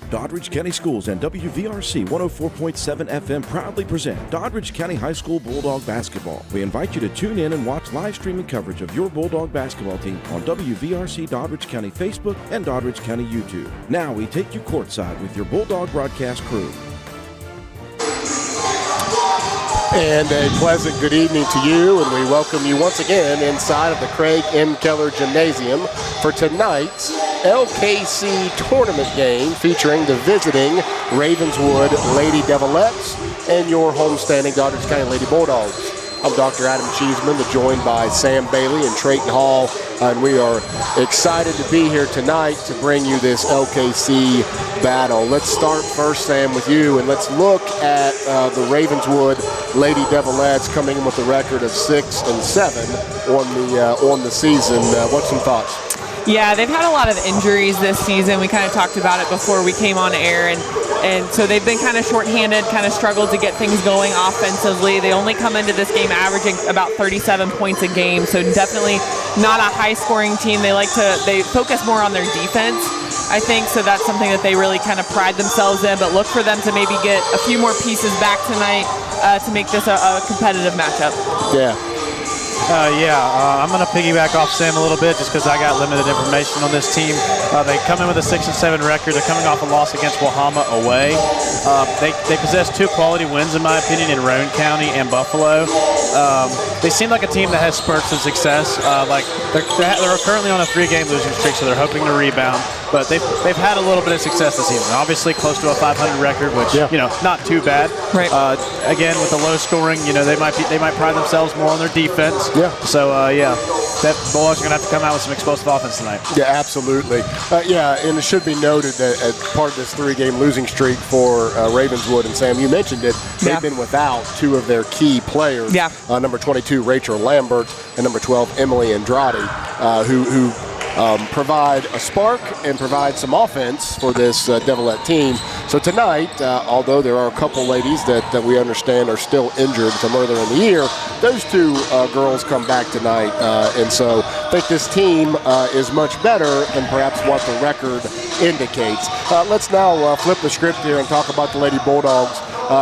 Doddridge County Schools and WVRC 104.7 FM proudly present Doddridge County High School Bulldog Basketball. We invite you to tune in and watch live streaming coverage of your Bulldog basketball team on WVRC Doddridge County Facebook and Doddridge County YouTube. Now we take you courtside with your Bulldog broadcast crew. And a pleasant good evening to you, and we welcome you once again inside of the Craig M. Keller Gymnasium for tonight's LKC tournament game featuring the visiting Ravenswood Lady Devilettes and your homestanding Doddridge County Lady Bulldogs. I'm Dr. Adam Cheeseman, joined by Sam Bailey and Trayton Hall, and we are excited to be here tonight to bring you this LKC battle. Let's start first, Sam, with you, and let's look at the Ravenswood Lady Devilettes coming in with a record of 6-7 on the season. What's some thoughts? Yeah, they've had a lot of injuries this season. We kind of talked about it before we came on air, and so they've been kind of shorthanded, kind of struggled to get things going offensively. They only come into this game averaging about 37 points a game, so definitely not a high-scoring team. They focus more on their defense, I think, so that's something that they really kind of pride themselves in, but look for them to maybe get a few more pieces back tonight to make this a competitive matchup. Yeah. I'm going to piggyback off Sam a little bit just because I got limited information on this team. They come in with a 6-7 record. They're coming off a loss against Wahama away. They possess two quality wins, in my opinion, in Roane County and Buffalo. They seem like a team that has spurts of success. They're currently on a 3-game losing streak, so they're hoping to rebound. But they've had a little bit of success this season. Obviously, close to a 500 record, which not too bad. Right. Again, with the low scoring, they might pride themselves more on their defense. Yeah. So that Bulldogs are going to have to come out with some explosive offense tonight. Yeah, absolutely. And it should be noted that as part of this 3-game losing streak for Ravenswood, and Sam, you mentioned it, they've been without two of their key players. Yeah. Number 22, Rachel Lambert, and number 12, Emily Andrade, who provide a spark and provide some offense for this Devilette team. So tonight, although there are a couple ladies that we understand are still injured from earlier in the year, those two girls come back tonight. And so I think this team is much better than perhaps what the record indicates. Let's now flip the script here and talk about the Lady Bulldogs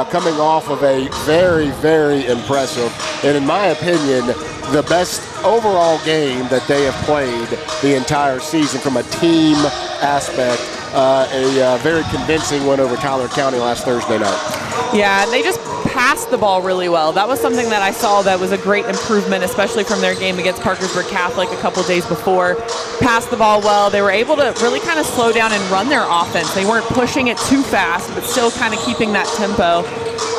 coming off of a very, very impressive, and in my opinion, the best overall game that they have played the entire season from a team aspect. A very convincing win over Tyler County last Thursday night. Yeah, and they just passed the ball really well. That was something that I saw that was a great improvement, especially from their game against Parkersburg Catholic a couple days before. Passed the ball well. They were able to really kind of slow down and run their offense. They weren't pushing it too fast, but still kind of keeping that tempo.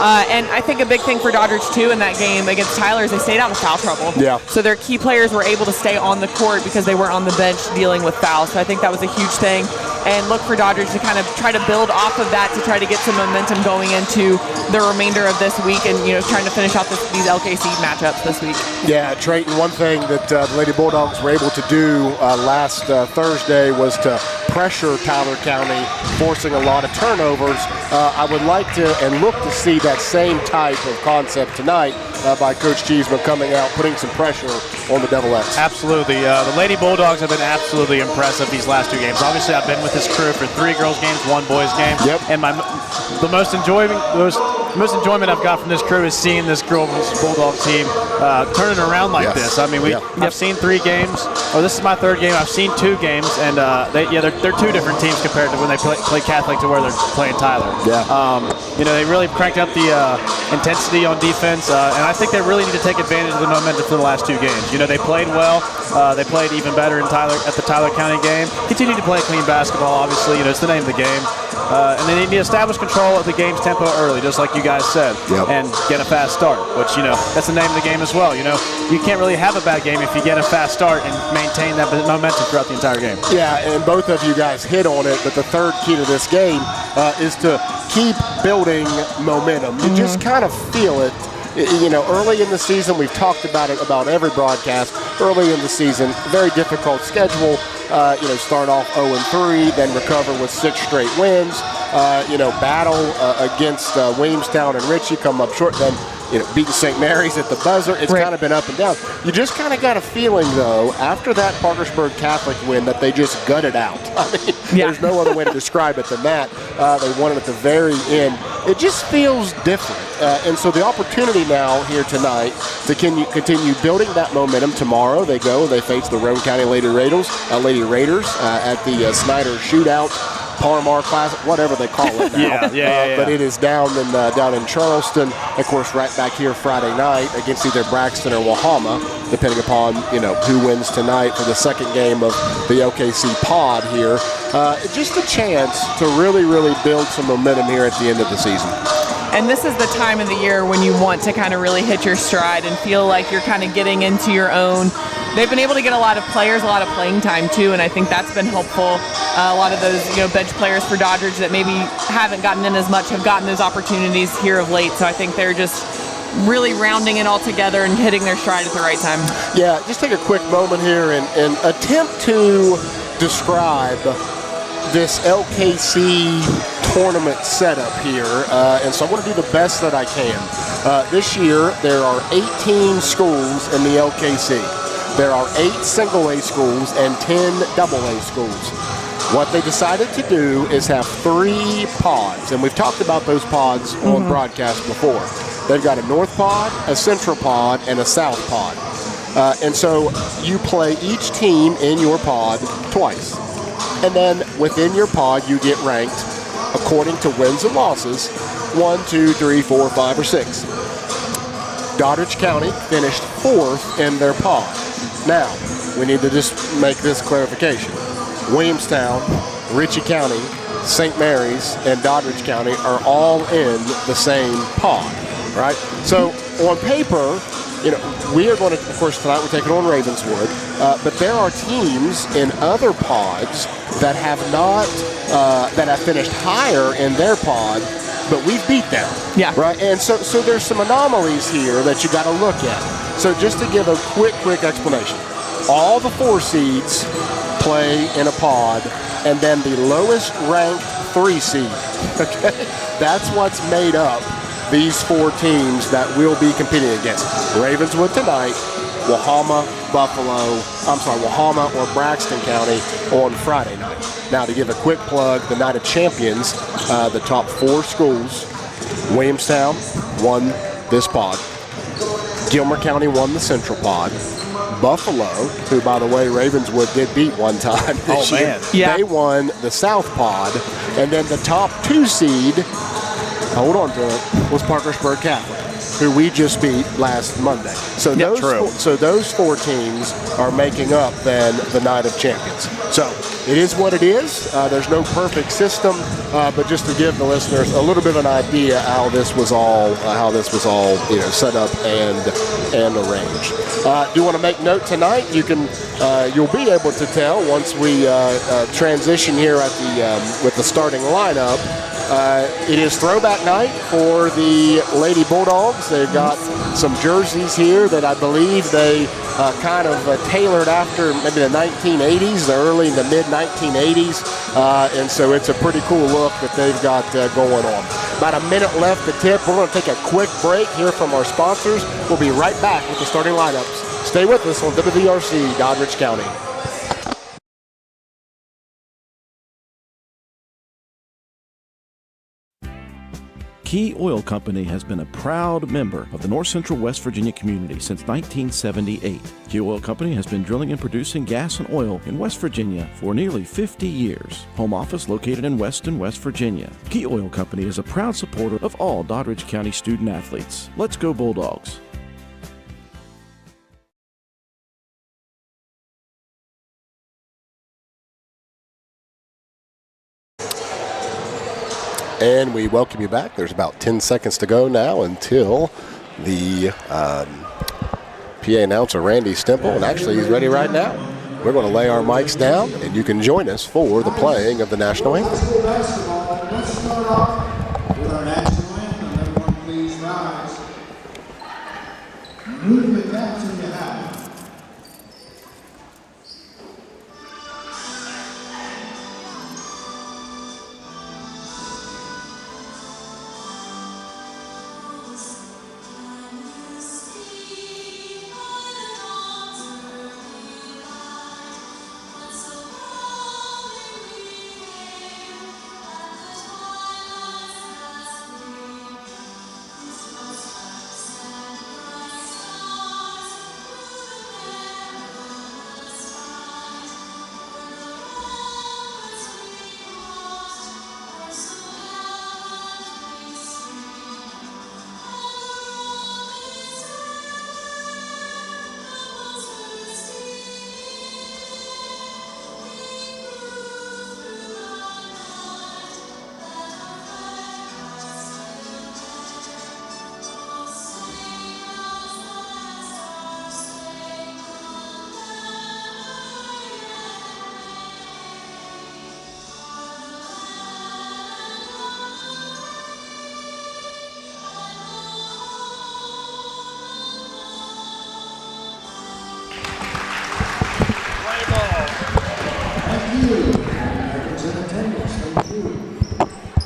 And I think a big thing for Doddridge, too, in that game against Tyler is they stayed out of foul trouble. Yeah. So their key players were able to stay on the court because they weren't on the bench dealing with fouls. So I think that was a huge thing. And look for Doddridge to kind of try to build off of that to try to get some momentum going into the remainder of this week and, trying to finish out these LKC matchups this week. Yeah, Trayton, one thing that the Lady Bulldogs were able to do last Thursday was to pressure Tyler County, forcing a lot of turnovers. I would like to and look to see that same type of concept tonight by Coach Cheeseman coming out, putting some pressure on the Devilettes. Absolutely. The Lady Bulldogs have been absolutely impressive these last 2 games. Obviously, I've been with this crew for 3 girls games, 1 boys game. Yep. And the most enjoyment I've got from this crew is seeing this girls Bulldog team turning around like this. I mean, I've seen 3 games. This is my 3rd game. I've seen 2 games, and they're 2 different teams compared to when they play Catholic to where they're playing Tyler. Yeah. They really cranked up the intensity on defense, and I think they really need to take advantage of the momentum for the last 2 games. They played well. They played even better at the Tyler County game. Continue to play clean basketball, obviously. It's the name of the game. And they need to establish control of the game's tempo early, just like you guys said, and get a fast start, which, that's the name of the game as well. You can't really have a bad game if you get a fast start and maintain that momentum throughout the entire game. Yeah, and both of you guys hit on it, but the third key to this game is to keep building momentum. You just kind of feel it. Early in the season, we've talked about it about every broadcast. Early in the season, very difficult schedule. Start off 0-3, then recover with 6 straight wins. Battle against Williamstown and Ritchie, come up short, then beating St. Mary's at the buzzer. It's kind of been up and down. You just kind of got a feeling, though, after that Parkersburg Catholic win, that they just gutted out. I mean, Yeah. There's no other way to describe it than that. They won it at the very end. It just feels different. And so the opportunity now here tonight to continue building that momentum. Tomorrow they go and they face the Roane County Lady Raiders at the Snyder Shootout, Palomar Classic, whatever they call it now. But it is down in Charleston. Of course, right back here Friday night against either Braxton or Wahama, depending upon who wins tonight for the second game of the LKC pod here. Just a chance to really, really build some momentum here at the end of the season. And this is the time of the year when you want to kind of really hit your stride and feel like you're kind of getting into your own. They've been able to get a lot of players, a lot of playing time too, and I think that's been helpful. A lot of those, bench players for Doddridge that maybe haven't gotten in as much have gotten those opportunities here of late. So I think they're just really rounding it all together and hitting their stride at the right time. Yeah, just take a quick moment here and attempt to describe this LKC tournament setup here, and so I want to do the best that I can. This year, there are 18 schools in the LKC. There are 8 single-A schools and 10 double-A schools. What they decided to do is have 3 pods, and we've talked about those pods on broadcast before. They've got a north pod, a central pod, and a south pod. And so you play each team in your pod twice. And then within your pod, you get ranked according to wins and losses, 1, 2, 3, 4, 5, or 6. Doddridge County finished 4th in their pod. Now, we need to just make this clarification. Williamstown, Ritchie County, St. Mary's, and Doddridge County are all in the same pod, right? So on paper, we are going to, of course, tonight we're taking on Ravenswood, but there are teams in other pods that have not, that have finished higher in their pod, but we've beat them. Yeah. Right? And so there's some anomalies here that you got to look at. So just to give a quick explanation, all the 4 seeds play in a pod, and then the lowest ranked 3 seed. Okay? That's what's made up these 4 teams that we'll be competing against. Ravenswood tonight, Wahama or Braxton County on Friday night. Now, to give a quick plug, the Night of Champions, the top 4 schools, Williamstown won this pod. Gilmer County won the Central pod. Buffalo, who, by the way, Ravenswood did beat one time this year. Yeah. They won the South pod. And then the top 2 seed, hold on to it, was Parkersburg Catholic, who we just beat last Monday. So those 4 teams are making up then the Night of Champions. So it is what it is. There's no perfect system, but just to give the listeners a little bit of an idea how this was all set up and arranged. Do want to make note tonight? You'll be able to tell once we transition here with the starting lineup. It is throwback night for the Lady Bulldogs. They've got some jerseys here that I believe they kind of tailored after maybe the 1980s, the early to mid 1980s, and so it's a pretty cool look that they've got going on. About a minute left to tip. We're going to take a quick break here from our sponsors. We'll be right back with the starting lineups. Stay with us on WVRC Doddridge County. Key Oil Company has been a proud member of the North Central West Virginia community since 1978. Key Oil Company has been drilling and producing gas and oil in West Virginia for nearly 50 years. Home office located in Weston, West Virginia. Key Oil Company is a proud supporter of all Doddridge County student athletes. Let's go Bulldogs! And we welcome you back. There's about 10 seconds to go now until the PA announcer, Randy Stemple, and actually he's ready right now. We're going to lay our mics down, and you can join us for the playing of the national anthem. With our national anthem, everyone please rise. Move your caps in your hat.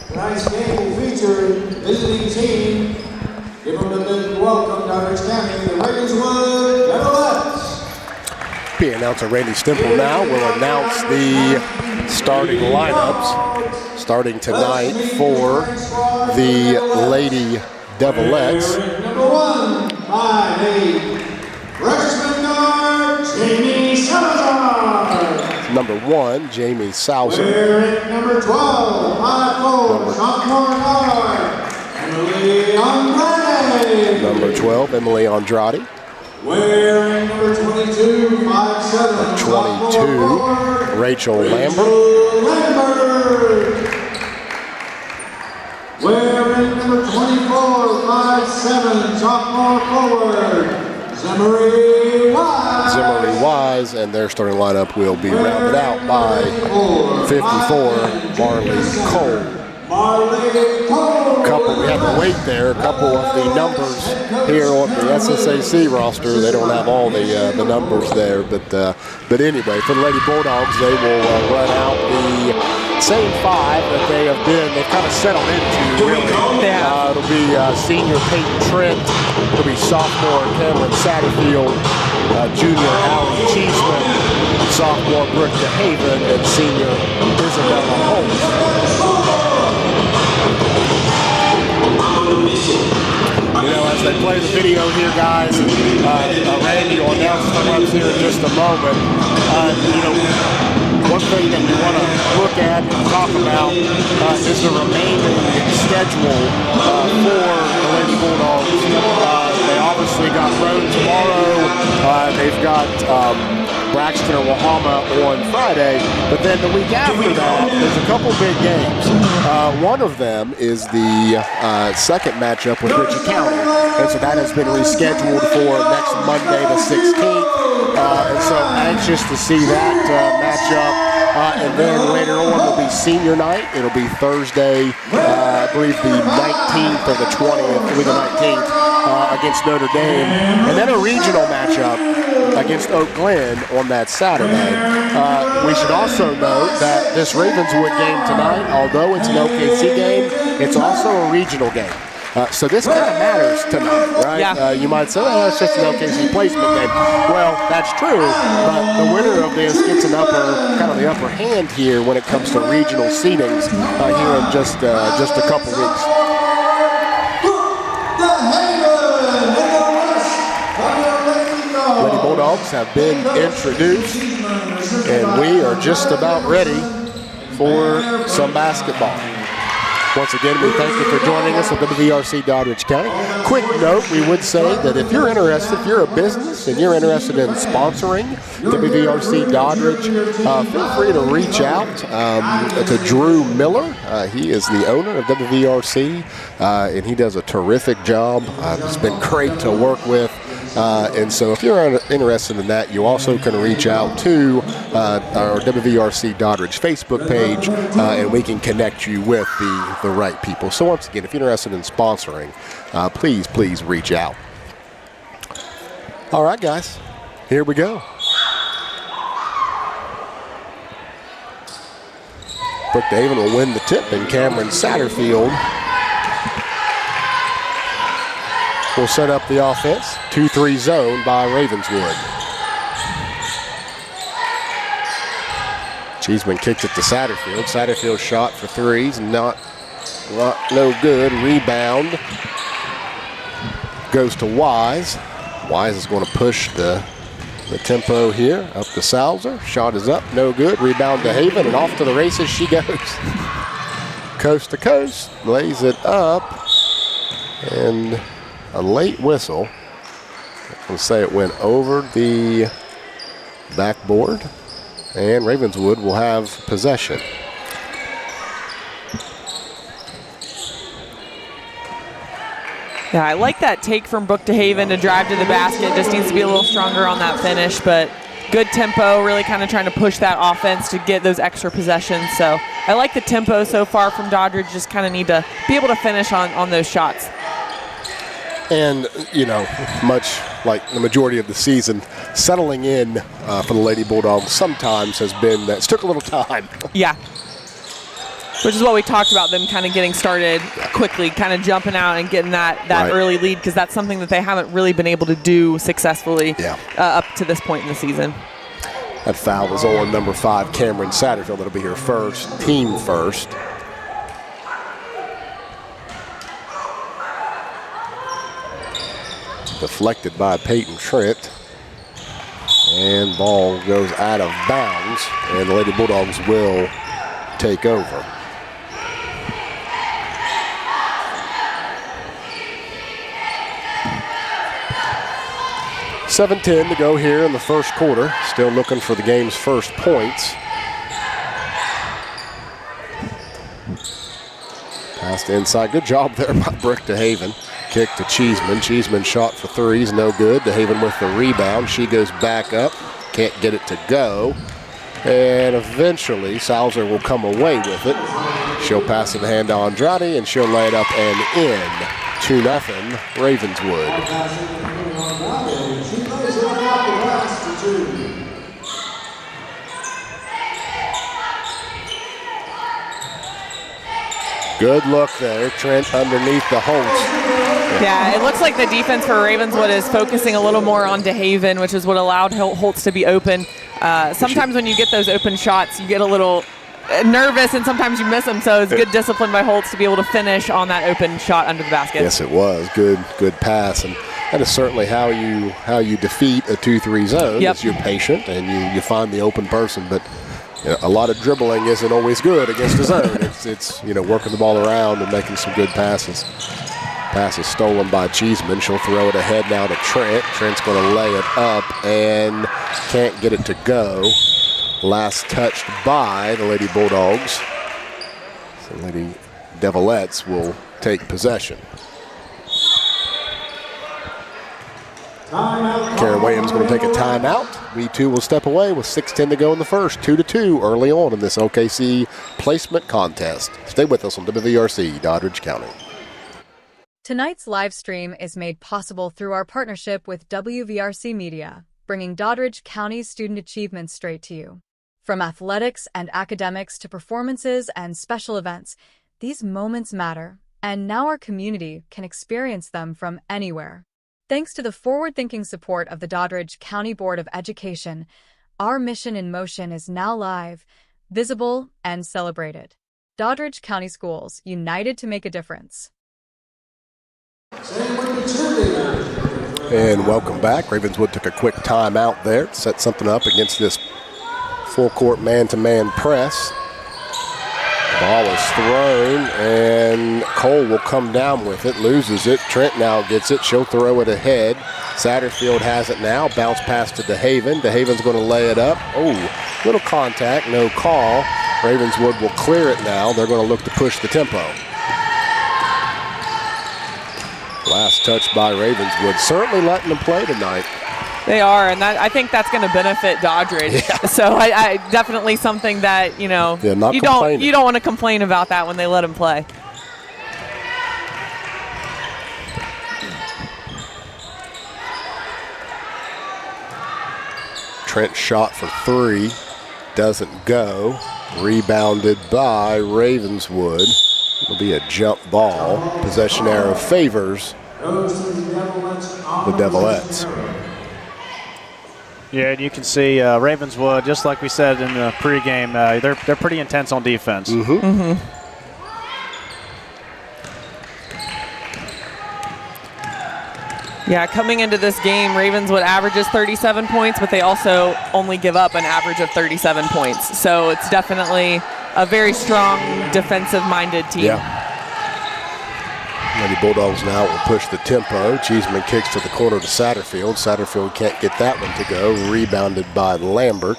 Tonight's game will feature visiting team. Give them a big welcome, Doddridge County, the Ravenswood Devilettes. PA announcer Randy Stemple now will announce the starting lineups starting tonight for the Lady Devilettes. Number 1, 5'8", freshman guard, Jamie Salazar. Number 1, Jamie Salazar. Wearing number 12, 5'4", sophomore guard, Emily Andrade. Number 12, Emily Andrade. Wearing number 22, 5'7", 22, Rachel Lambert. Wearing number 24, 5'7", sophomore forward, Zimmery Wise. Zimmery Wise, and their starting lineup will be rounded out by 54, Marley Cole. We had to wait there. A couple of the numbers here on the SSAC roster. They don't have all the numbers there, but anyway, for the Lady Bulldogs, they will run out the same 5 that they've kind of settled into, really. It'll be senior Peyton Trent, it'll be sophomore Cameron Satterfield, junior Allie Cheeseman, sophomore Brooke DeHaven, and senior Isabella Holmes. As they play the video here, guys, Randy will announce the runs here in just a moment. One thing that we want to look at and talk about is the remaining schedule for the Lady Bulldogs. They obviously got Road tomorrow. They've got Braxton or Wahama on Friday, but then the week after that, there's a couple big games. One of them is the second matchup with Ritchie County, and so that has been rescheduled for next Monday the 16th, and so anxious to see that matchup. And then later on will be senior night. It'll be Thursday, I believe the 19th or the 20th, it'll be the 19th, against Notre Dame. And then a regional matchup against Oak Glen on that Saturday. We should also note that this Ravenswood game tonight, although it's an OKC game, it's also a regional game. So this kind of matters tonight, right? Yeah. You might say, it's just an OKC placement game. Well, that's true, but the winner of this gets the upper hand here when it comes to regional seedings here in just a couple weeks. Lady Bulldogs have been introduced, and we are just about ready for some basketball. Once again, we thank you for joining us at WVRC Doddridge County. Quick note, we would say that if you're interested, if you're a business and you're interested in sponsoring WVRC Doddridge, feel free to reach out to Drew Miller. He is the owner of WVRC, and he does a terrific job. It's been great to work with. And so if you're interested in that, you also can reach out to our WVRC Doddridge Facebook page, and we can connect you with the right people. So once again, if you're interested in sponsoring, please reach out. All right, guys, here we go. Brooke DeHaven will win the tip, and Cameron Satterfield will set up the offense. 2-3 zone by Ravenswood. Cheeseman kicked it to Satterfield. Satterfield shot for threes, no good. Rebound goes to Wise. Wise is going to push the tempo here up to Salzer. Shot is up, no good. Rebound to Haven, and off to the races she goes. Coast to coast, lays it up, and a late whistle. I'll say it went over the backboard, and Ravenswood will have possession. Yeah, I like that take from Brooke DeHaven to drive to the basket. Just needs to be a little stronger on that finish, but good tempo, really kind of trying to push that offense to get those extra possessions. So I like the tempo so far from Doddridge. Just kind of need to be able to finish on those shots. And, much like the majority of the season, settling in for the Lady Bulldogs sometimes has been, it's took a little time. Yeah. Which is what we talked about, them kind of getting started quickly, kind of jumping out and getting that Right. early lead, because that's something that they haven't really been able to do successfully up to this point in the season. That foul was on number 5, Cameron Satterfield. That'll be her first, team first. Deflected by Peyton Trent. And ball goes out of bounds, and the Lady Bulldogs will take over. $7:10 to go here in the first quarter. Still looking for the game's first points. Pass inside. Good job there by Brooke DeHaven. Kick to Cheeseman. Cheeseman shot for threes. No good. DeHaven with the rebound. She goes back up. Can't get it to go. And eventually, Salzer will come away with it. She'll pass it to hand to Andrade, and she'll lay it up and in. 2-0 Ravenswood. She plays it out the last for 2. Good look there. Trent underneath the Holtz. Yeah, it looks like the defense for Ravenswood is focusing a little more on DeHaven, which is what allowed Holtz to be open. Sometimes when you get those open shots, you get a little nervous, and sometimes you miss them. So it's good discipline by Holtz to be able to finish on that open shot under the basket. Yes, it was. Good pass. And that is certainly how you defeat a 2-3 zone. Yep. Is you're patient and you find the open person. But a lot of dribbling isn't always good against a zone. It's working the ball around and making some good passes. Pass is stolen by Cheeseman. She'll throw it ahead now to Trent. Trent's going to lay it up and can't get it to go. Last touched by the Lady Bulldogs. So Lady Devilettes will take possession. Karen Williams going to take a timeout. We too will step away with 6:10 to go in the first. 2-2 early on in this OKC placement contest. Stay with us on WVRC, Doddridge County. Tonight's live stream is made possible through our partnership with WVRC Media, bringing Doddridge County's student achievements straight to you. From athletics and academics to performances and special events, these moments matter, and now our community can experience them from anywhere. Thanks to the forward-thinking support of the Doddridge County Board of Education, our mission in motion is now live, visible, and celebrated. Doddridge County Schools, united to make a difference. And welcome back. Ravenswood took a quick timeout there, set something up against this full-court man-to-man press. The ball is thrown, and Cole will come down with it, loses it. Trent now gets it. She'll throw it ahead. Satterfield has it now. Bounce pass to DeHaven. DeHaven's going to lay it up. Oh, little contact, no call. Ravenswood will clear it now. They're going to look to push the tempo. Last touch by Ravenswood. Certainly letting them play tonight. They are, and I think that's going to benefit Doddridge. Yeah. So I definitely something that you don't want to complain about that when they let him play. Trent shot for 3, doesn't go. Rebounded by Ravenswood. It'll be a jump ball. Possession arrow favors the Devilettes. Yeah, and you can see Ravenswood, just like we said in the pregame, they're pretty intense on defense. Mm-hmm. Mm-hmm. Yeah, coming into this game, Ravenswood averages 37 points, but they also only give up an average of 37 points. So it's definitely a very strong defensive-minded team. Yeah. Lady Bulldogs now will push the tempo. Cheeseman kicks to the corner to Satterfield. Satterfield can't get that one to go. Rebounded by Lambert.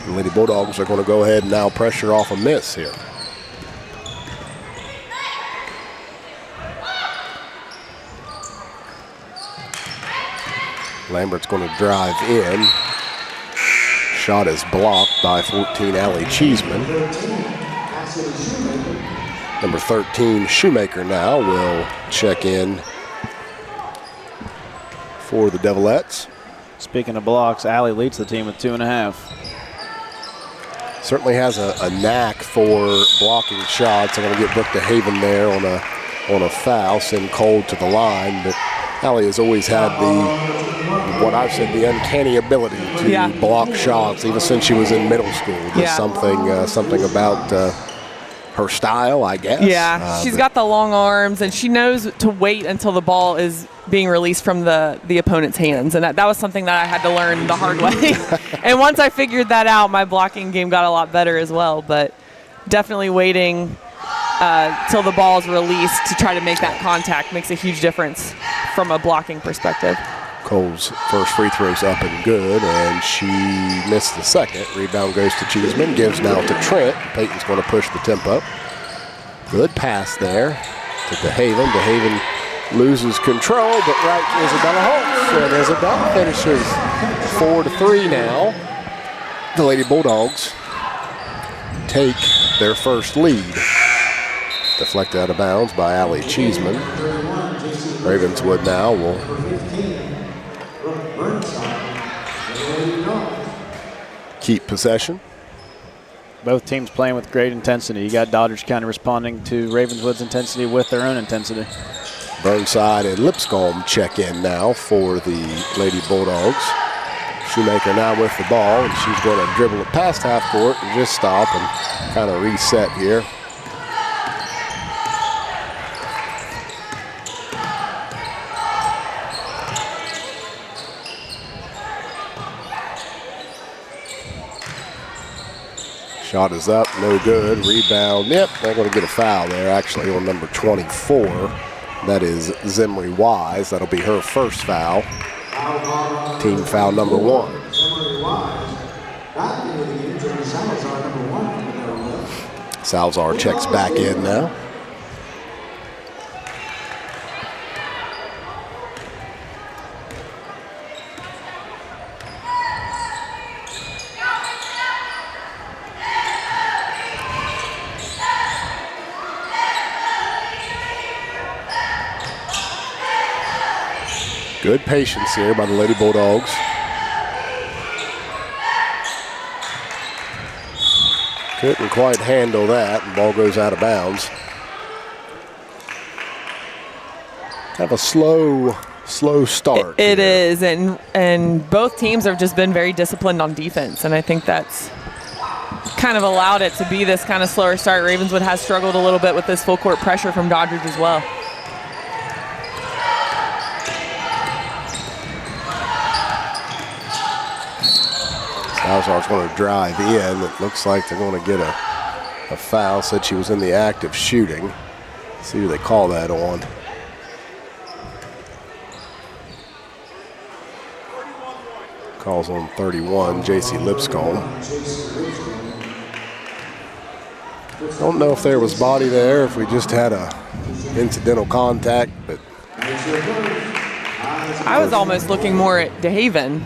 The Lady Bulldogs are going to go ahead and now pressure off a miss here. Lambert's going to drive in. Shot is blocked by 14 Allie Cheeseman. Number 13, Shoemaker now will check in for the Devilettes. Speaking of blocks, Allie leads the team with 2.5. certainly has a knack for blocking shots. I'm going to get Brooke DeHaven there on a foul, send Cole to the line. But Allie has always had what I've said, the uncanny ability to block shots, even since she was in middle school. Just something about her style, I guess. Yeah, she's got the long arms, and she knows to wait until the ball is being released from the opponent's hands. And that was something that I had to learn the hard way. And once I figured that out, my blocking game got a lot better as well. But definitely waiting till the ball is released to try to make that contact makes a huge difference from a blocking perspective. Cole's first free throw's up and good, and she missed the second. Rebound goes to Cheeseman, gives now to Trent. Peyton's going to push the tempo. Good pass there to DeHaven. DeHaven loses control, but right to Isabella Holtz. And Isabella finishes 4-3 now. The Lady Bulldogs take their first lead. Deflected out of bounds by Allie Cheeseman. Ravenswood now will keep possession. Both teams playing with great intensity. You got Doddridge County responding to Ravenswood's intensity with their own intensity. Burnside and Lipscomb check in now for the Lady Bulldogs. Shoemaker now with the ball, and she's going to dribble it past half court and just stop and kind of reset here. Shot is up, no good. Rebound, yep, they're going to get a foul there, actually, on number 24. That is Zimri Wise. That'll be her first foul. Team foul number 1. Salazar checks back in now. Good patience here by the Lady Bulldogs. Couldn't quite handle that, and ball goes out of bounds. Kind of a slow start. It is, and both teams have just been very disciplined on defense, and I think that's kind of allowed it to be this kind of slower start. Ravenswood has struggled a little bit with this full court pressure from Doddridge as well. Salazar's going to drive in. It looks like they're going to get a foul. Said she was in the act of shooting. Let's see who they call that on. Calls on 31, J.C. Lipscomb. Don't know if there was body there, if we just had a incidental contact, but I was almost looking more at DeHaven.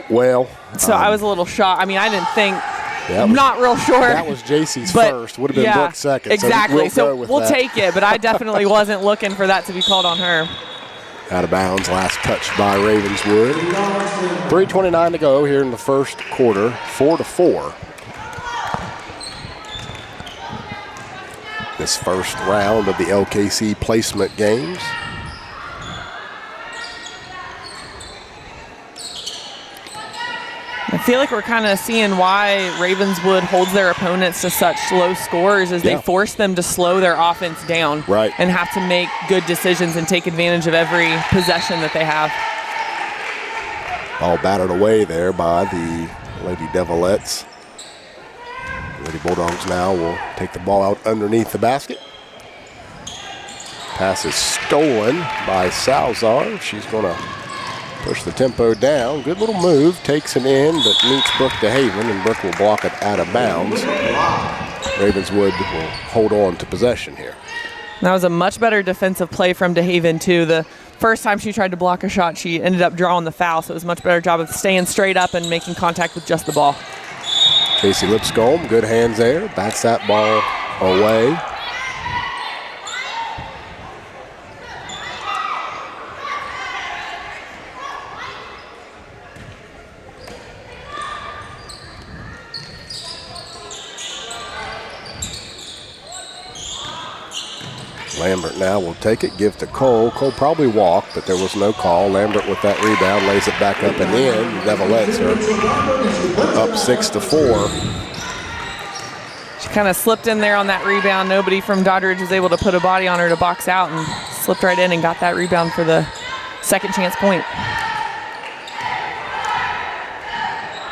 Well, so I was a little shocked. I mean, I didn't think. Yeah, I'm not real sure. That was JC's first. Would have been Brooke's second. Exactly. So we'll take it, but I definitely wasn't looking for that to be called on her. Out of bounds. Last touch by Ravenswood. 3:29 to go here in the first quarter. 4-4. This first round of the LKC placement games. I feel like we're kind of seeing why Ravenswood holds their opponents to such low scores as they force them to slow their offense down and have to make good decisions and take advantage of every possession that they have. Ball battered away there by the Lady Devilettes. Lady Bulldogs now will take the ball out underneath the basket. Pass is stolen by Salazar. She's going to push the tempo down. Good little move. Takes him in, but meets Brooke DeHaven, and Brooke will block it out of bounds. Ravenswood will hold on to possession here. That was a much better defensive play from DeHaven, too. The first time she tried to block a shot, she ended up drawing the foul, so it was a much better job of staying straight up and making contact with just the ball. Casey Lipscomb, good hands there. Backs that ball away. Lambert now will take it, give to Cole. Cole probably walked, but there was no call. Lambert with that rebound lays it back up and in. The Devilettes are up 6-4. She kind of slipped in there on that rebound. Nobody from Doddridge was able to put a body on her to box out, and slipped right in and got that rebound for the second chance point.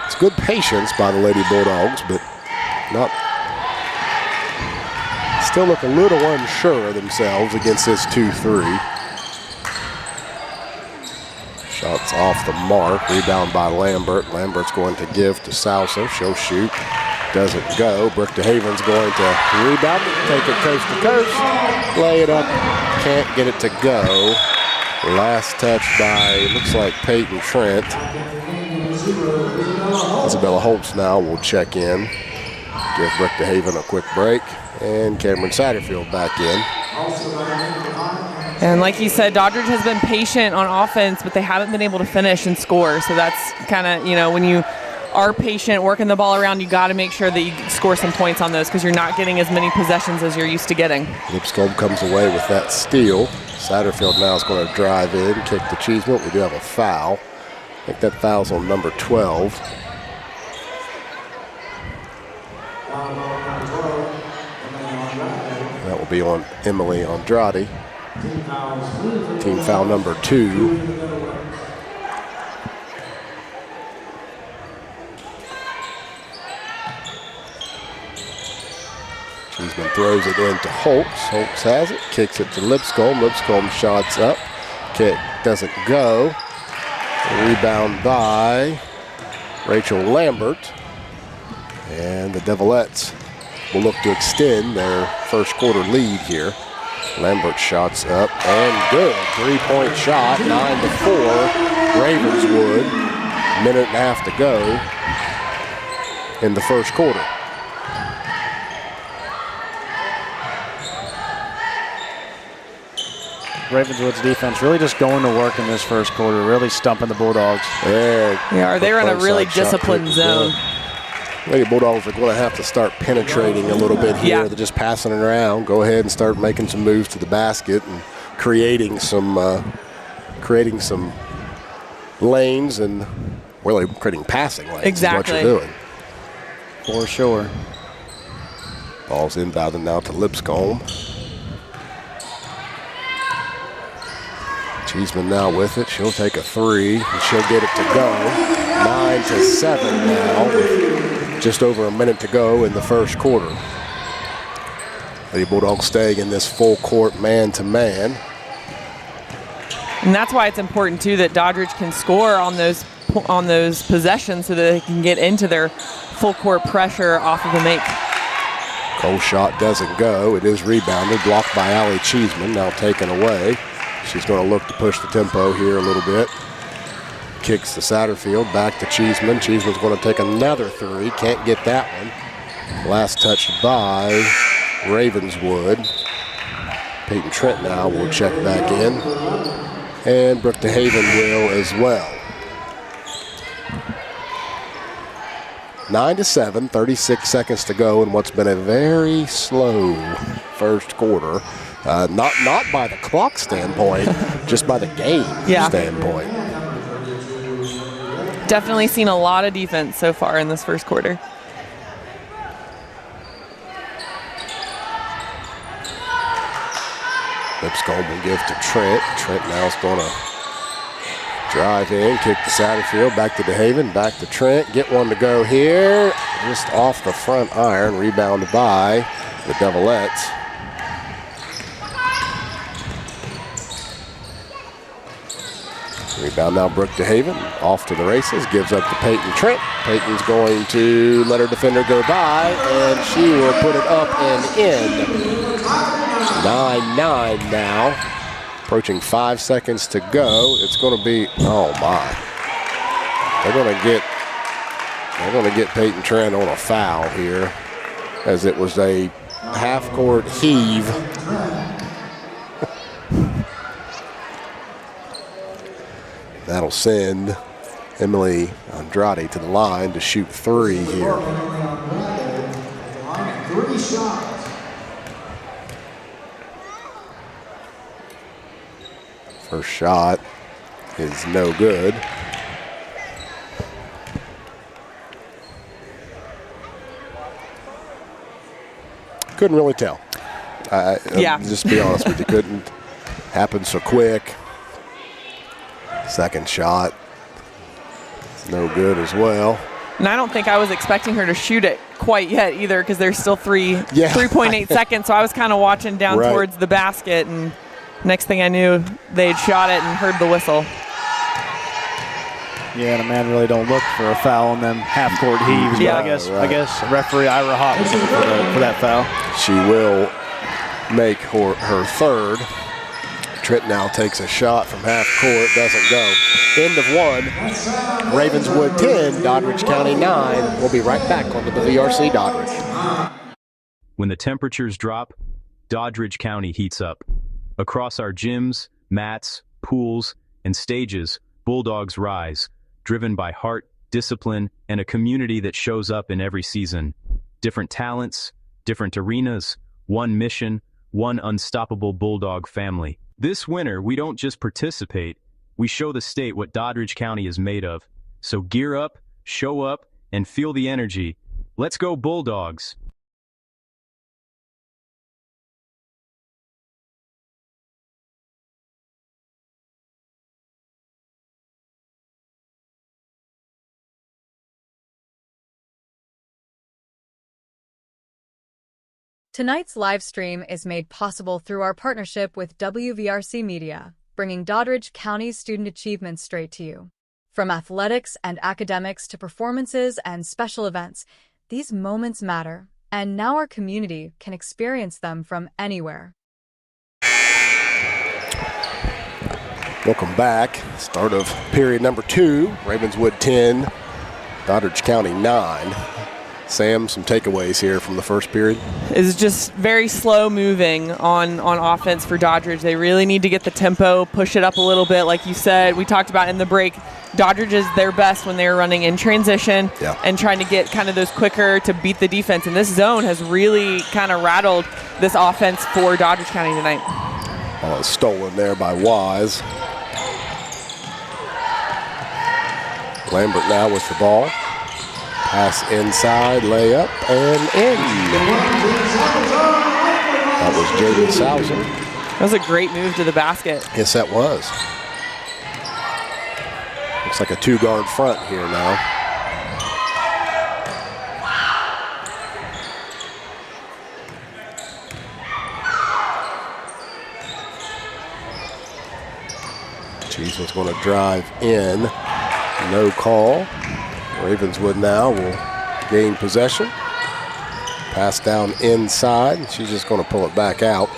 It's good patience by the Lady Bulldogs, but not. Still look a little unsure of themselves against this 2-3. Shots off the mark. Rebound by Lambert. Lambert's going to give to Salsa. She'll shoot. Doesn't go. Brooke DeHaven's going to rebound it, take it coast to coast, lay it up. Can't get it to go. Last touch by, looks like Peyton Trent. Isabella Holtz now will check in. Give Brooke DeHaven a quick break. And Cameron Satterfield back in. And like you said, Doddridge has been patient on offense, but they haven't been able to finish and score. So that's kind of, when you are patient, working the ball around, you got to make sure that you score some points on those because you're not getting as many possessions as you're used to getting. Lipscomb comes away with that steal. Satterfield now is going to drive in, kick the Cheeseman. We do have a foul. I think that foul's on number 12. That will be on Emily Andrade. Team foul number 2. Cheeseman throws it in to Holtz. Holtz has it, kicks it to Lipscomb. Lipscomb shots up. Kick doesn't go. Rebound by Rachel Lambert. And the Devilettes will look to extend their first quarter lead here. Lambert shots up and good. 3-point shot, 9-4. Ravenswood. Minute and a half to go in the first quarter. Ravenswood's defense really just going to work in this first quarter, really stumping the Bulldogs. Yeah, they're in a really disciplined zone. Lady Bulldogs are going to have to start penetrating a little bit here. They're just passing it around. Go ahead and start making some moves to the basket and creating some lanes and really creating passing lanes. Exactly. Is what you're doing. For sure. Ball's inbounded now to Lipscomb. Cheeseman now with it. She'll take a 3 and she'll get it to go. 9-7 now with just over a minute to go in the first quarter. Lady Bulldogs staying in this full court man-to-man. And that's why it's important too that Doddridge can score on those possessions so that they can get into their full court pressure off of the make. Cole's shot doesn't go. It is rebounded, blocked by Allie Cheeseman, now taken away. She's going to look to push the tempo here a little bit. Kicks to Satterfield, back to Cheeseman. Cheeseman's going to take another 3. Can't get that one. Last touch by Ravenswood. Peyton Trent now will check back in. And Brooke DeHaven will as well. 9-7, 36 seconds to go in what's been a very slow first quarter. Not by the clock standpoint, just by the game standpoint. Definitely seen a lot of defense so far in this first quarter. Lipscomb will give to Trent. Trent now is going to drive in, kick to Satterfield, back to DeHaven, back to Trent. Get one to go here. Just off the front iron, rebounded by the Devilettes. Rebound now Brooke DeHaven, off to the races, gives up to Peyton Trent. Peyton's going to let her defender go by, and she will put it up and in. 9-9 now, approaching 5 seconds to go. It's going to be, oh my. They're going to get Peyton Trent on a foul here, as it was a half-court heave. That'll send Emily Andrade to the line to shoot 3 here. 3 shots. First shot is no good. Couldn't really tell. Just to be honest with you, couldn't happen so quick. Second shot, it's no good as well. And I don't think I was expecting her to shoot it quite yet either, because there's still 3.8 seconds. So I was kind of watching down towards the basket, and next thing I knew, they'd shot it and heard the whistle. Yeah, and a man really don't look for a foul on them half-court heaves. Yeah, I guess referee Ira Hott was looking for that foul. She will make her third. Trent now takes a shot from half court, doesn't go. End of one. Ravenswood 10, Doddridge County 9. We'll be right back on the WVRC Doddridge. When the temperatures drop, Doddridge County heats up. Across our gyms, mats, pools, and stages, Bulldogs rise, driven by heart, discipline, and a community that shows up in every season. Different talents, different arenas, one mission, one unstoppable Bulldog family. This winter, we don't just participate, we show the state what Doddridge County is made of. So gear up, show up, and feel the energy. Let's go Bulldogs! Tonight's live stream is made possible through our partnership with WVRC Media, bringing Doddridge County's student achievement straight to you. From athletics and academics to performances and special events, these moments matter, and now our community can experience them from anywhere. Welcome back. Start of period number 2. Ravenswood 10, Doddridge County 9. Sam, some takeaways here from the first period. It's just very slow moving on offense for Doddridge. They really need to get the tempo, push it up a little bit. Like you said, we talked about in the break, Doddridge is their best when they're running in transition and trying to get kind of those quicker to beat the defense. And this zone has really kind of rattled this offense for Doddridge County tonight. Oh, stolen there by Wise. Lambert now with the ball. Pass inside, layup, and in. That was Jaden Souser. That was a great move to the basket. Yes, that was. Looks like a 2-guard front here now. Cheeseman's going to drive in. No call. Ravenswood now will gain possession. Pass down inside. She's just going to pull it back out.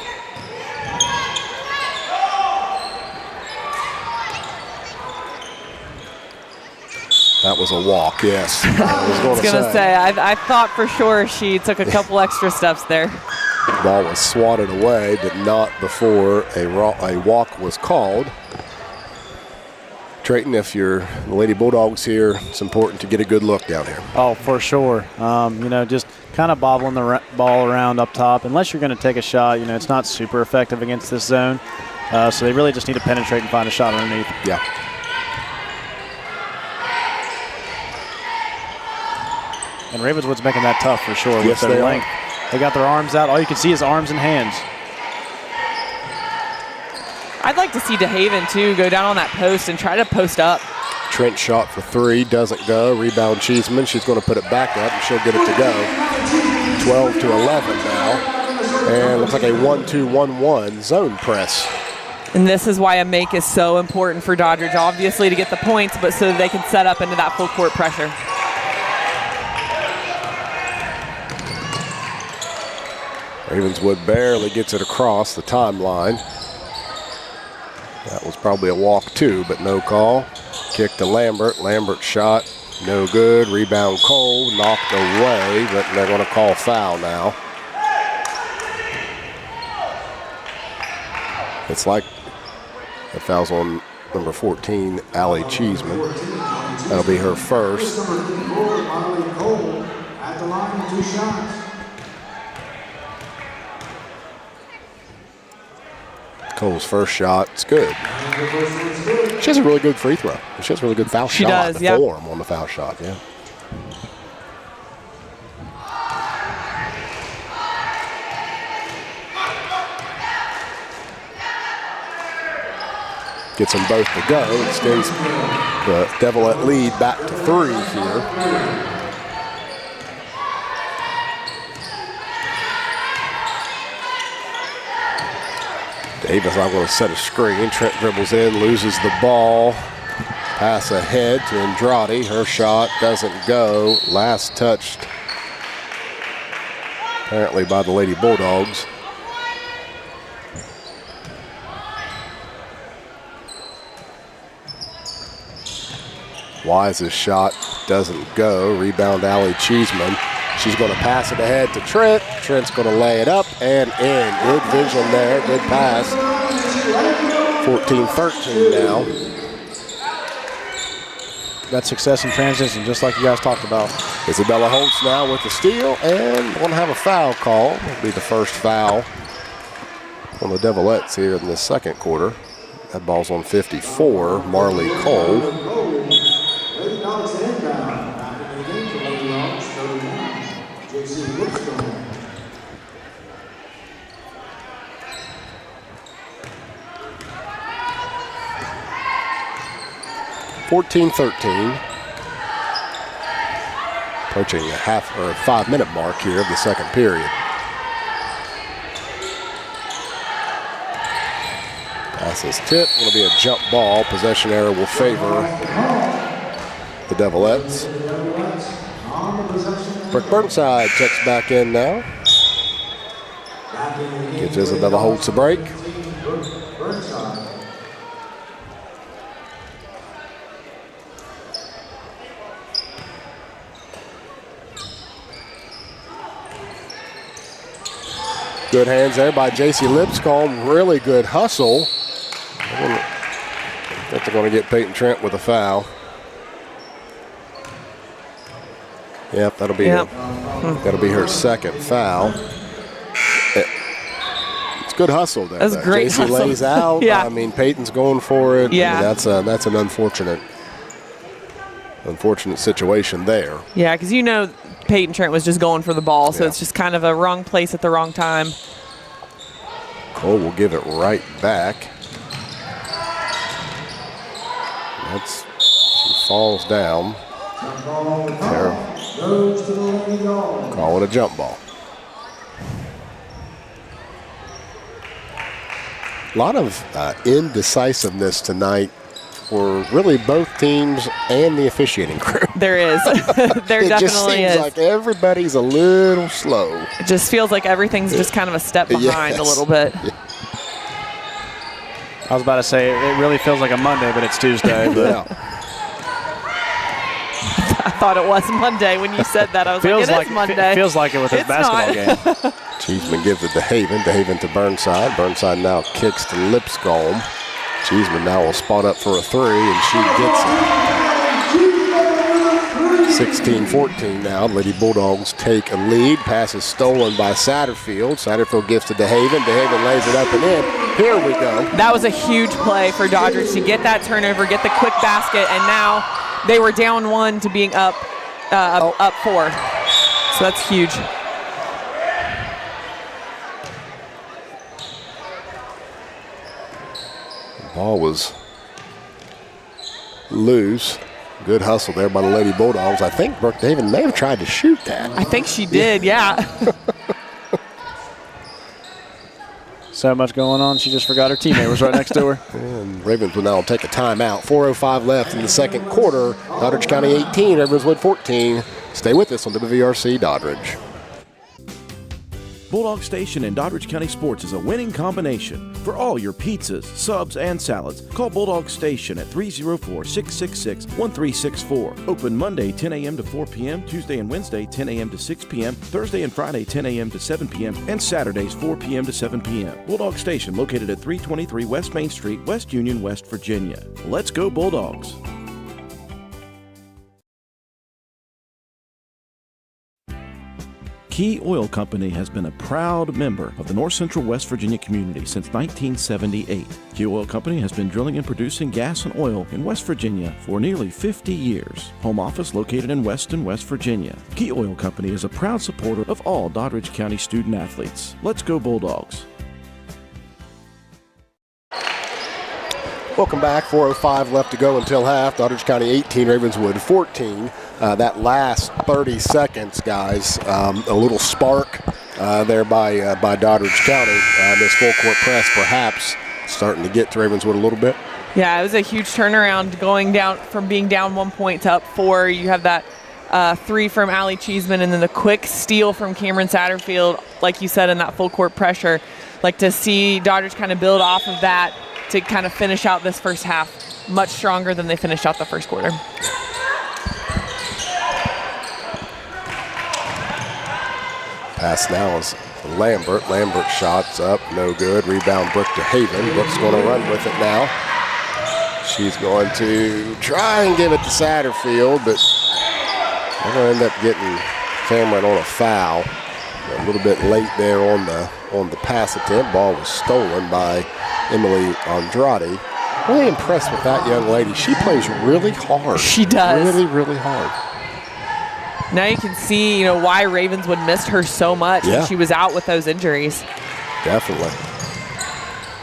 That was a walk, yes. I was going to say, I thought for sure she took a couple extra steps there. The ball was swatted away, but not before a walk was called. Trayton, if you're the Lady Bulldogs here, it's important to get a good look down here. Oh, for sure. Just kind of bobbling the ball around up top. Unless you're going to take a shot, it's not super effective against this zone. So they really just need to penetrate and find a shot underneath. Yeah. And Ravenswood's making that tough for sure with they their length. They got their arms out. All you can see is arms and hands. I'd like to see DeHaven, too, go down on that post and try to post up. Trent shot for 3, doesn't go. Rebound Cheeseman. She's going to put it back up, and she'll get it to go. 12-11 now. And looks like a 1-2-1-1 zone press. And this is why a make is so important for Doddridge, obviously to get the points, but so that they can set up into that full court pressure. Ravenswood barely gets it across the timeline. That was probably a walk too, but no call. Kick to Lambert. Lambert shot, no good. Rebound Cole, knocked away, but they're going to call foul now. It's like the foul's on number 14, Allie Cheeseman. That'll be her first. Cole at the line, 2 shots. Cole's first shot, it's good. She has a really good free throw. She has a really good foul She shot. does, The yeah. form on the foul shot, yeah. Gets them both to go. Extends the Devilette lead back to 3 here. Davis not going to set a screen. Trent dribbles in, loses the ball. Pass ahead to Andrade. Her shot doesn't go. Last touched apparently by the Lady Bulldogs. Wise's shot doesn't go. Rebound, Allie Cheeseman. She's going to pass it ahead to Trent. Trent's going to lay it up and in. Good vision there. Good pass. 14-13 now. That success in transition, just like you guys talked about. Isabella Holtz now with the steal and going to have a foul call. It'll be the first foul on the Devilettes here in the second quarter. That ball's on 54, Marley Cole. 14-13. Approaching a 5-minute mark here of the second period. Pass is tipped. It'll be a jump ball. Possession error will favor the Devilettes. Brooke Burnside checks back in now. Gives Isabella Holtz a break. Good hands there by J.C. Lipscomb. Really good hustle. I think they're going to get Peyton Trent with a foul. Yep, that'll be her second foul. It's good hustle there. That's great J.C. hustle. lays out. Yeah. I mean, Peyton's going for it. Yeah. I mean, that's an unfortunate situation there. Yeah, because Peyton Trent was just going for the ball, so Yeah. it's just kind of a wrong place at the wrong time. Cole will give it right back. She falls down. Call it a jump ball. A lot of indecisiveness tonight for really both teams and the officiating crew. There is. There It just definitely seems is. like everybody's a little slow. It just feels like everything's just kind of a step behind a little bit. I was about to say, it really feels like a Monday, but it's Tuesday. But Yeah. I thought it was Monday when you said that. I was feels like, it is Monday. Feels like it with this It's basketball not. game. Cheeseman gives it to Haven. Haven to Burnside. Burnside now kicks to Lipscomb. Cheeseman now will spot up for a three, and she gets it. 16-14 now. Lady Bulldogs take a lead. Pass is stolen by Satterfield. Satterfield gives to DeHaven. DeHaven lays it up and in. Here we go. That was a huge play for Doddridge to get that turnover, get the quick basket, and now they were down 1 to being up 4. So that's huge. Ball was loose. Good hustle there by the Lady Bulldogs. I think Brooke David may have tried to shoot that. I think she did, yeah. So much going on, she just forgot her teammate was right next to her. And Ravenswood now will take a timeout. 4:05 left in the second quarter. Doddridge County 18, Ravenswood 14. Stay with us on WVRC Doddridge. Bulldog Station in Doddridge County Sports is a winning combination. For all your pizzas, subs, and salads, call Bulldog Station at 304-666-1364. Open Monday 10 a.m. to 4 p.m., Tuesday and Wednesday 10 a.m. to 6 p.m., Thursday and Friday 10 a.m. to 7 p.m., and Saturdays 4 p.m. to 7 p.m. Bulldog Station located at 323 West Main Street, West Union, West Virginia. Let's go Bulldogs! Key Oil Company has been a proud member of the North Central West Virginia community since 1978. Key Oil Company has been drilling and producing gas and oil in West Virginia for nearly 50 years. Home office located in Weston, West Virginia. Key Oil Company is a proud supporter of all Doddridge County student athletes. Let's go Bulldogs. Welcome back. 4:05 left to go until half. Doddridge County 18, Ravenswood 14. That last 30 seconds, guys, a little spark there by Doddridge County. This full court press perhaps starting to get to Ravenswood a little bit. Yeah, it was a huge turnaround going down from being down 1 point to up 4. You have that 3 from Allie Cheeseman and then the quick steal from Cameron Satterfield, like you said, in that full court pressure. Like to see Doddridge kind of build off of that to kind of finish out this first half much stronger than they finished out the first quarter. Pass now is Lambert. Lambert shots up, no good. Rebound Brooke to Haven. Brooke's going to run with it now. She's going to try and give it to Satterfield, but they're going to end up getting Cameron on a foul. A little bit late there on the pass attempt. Ball was stolen by Emily Andrade. Really impressed with that young lady. She plays really hard. She does. Really, really hard. Now you can see, why Ravenswood missed her so much when she was out with those injuries. Definitely.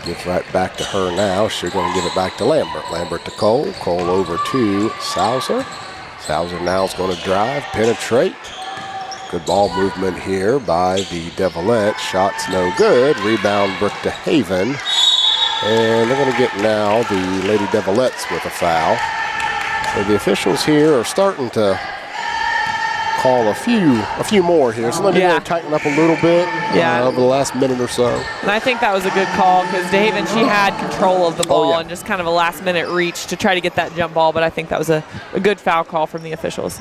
Gives right back to her now. She's going to give it back to Lambert. Lambert to Cole. Cole over to Sauser. Sauser now is going to drive, penetrate. Good ball movement here by the Devilettes. Shots no good. Rebound Brooke to Haven. And they're going to get now the Lady Devilettes with a foul. So the officials here are starting to call a few more here. So let me tighten up a little bit over the last minute or so. And I think that was a good call because DeHaven, she had control of the ball and just kind of a last-minute reach to try to get that jump ball, but I think that was a good foul call from the officials.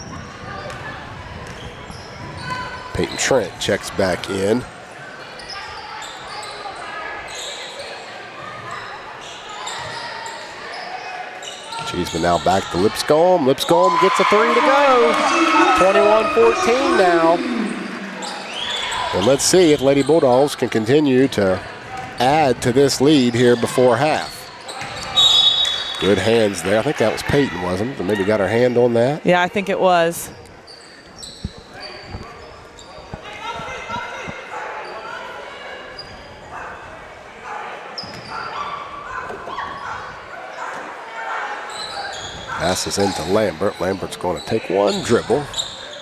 Peyton Trent checks back in. Cheeseman now back to Lipscomb. Lipscomb gets a 3 to go. 21-14 now. And let's see if Lady Bulldogs can continue to add to this lead here before half. Good hands there. I think that was Peyton, wasn't it? Maybe got her hand on that. Yeah, I think it was. Passes into Lambert. Lambert's going to take one dribble.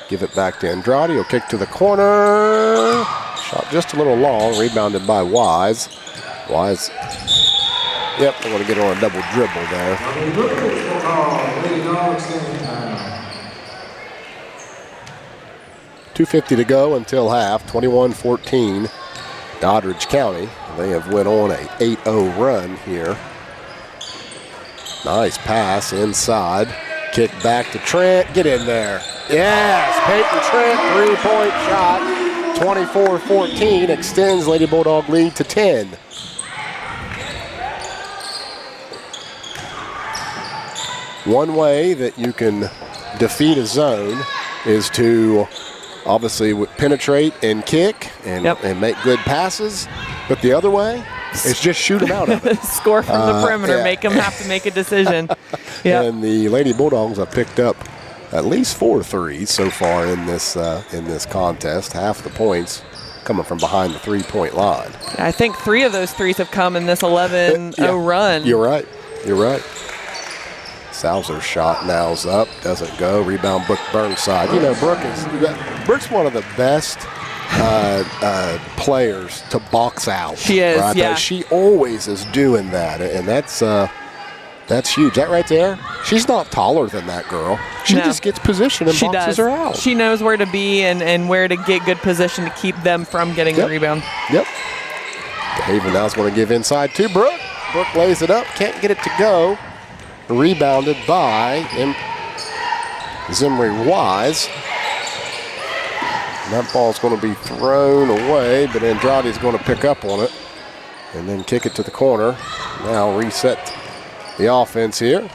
Give it back to Andrade. He'll kick to the corner. Shot just a little long. Rebounded by Wise. Wise. Yep, they're going to get on a double dribble there. 2:50 to go until half. 21-14. Doddridge County. They have went on a 8-0 run here. Nice pass inside. Kick back to Trent. Get in there. Yes, Peyton Trent, 3-point shot. 24-14 extends Lady Bulldog lead to 10. One way that you can defeat a zone is to obviously penetrate and kick and make good passes. But the other way is just shoot them out of it. Score from the perimeter, make them have to make a decision. And the Lady Bulldogs have picked up at least 4 threes so far in this contest. Half the points coming from behind the 3-point line. I think 3 of those threes have come in this 11-0 run. You're right. Sauser's shot now's up, doesn't go. Rebound Brooke Burnside. Brooke's one of the best players to box out. She is, right? She always is doing that, and that's huge. That right there, she's not taller than that girl. She just gets position and boxes her out. She knows where to be and where to get good position to keep them from getting the rebound. Yep. Haven now's going to give inside to Brooke. Brooke lays it up, can't get it to go. Rebounded by Zimri Wise. And that ball's going to be thrown away, but Andrade's going to pick up on it and then kick it to the corner. Now reset the offense here.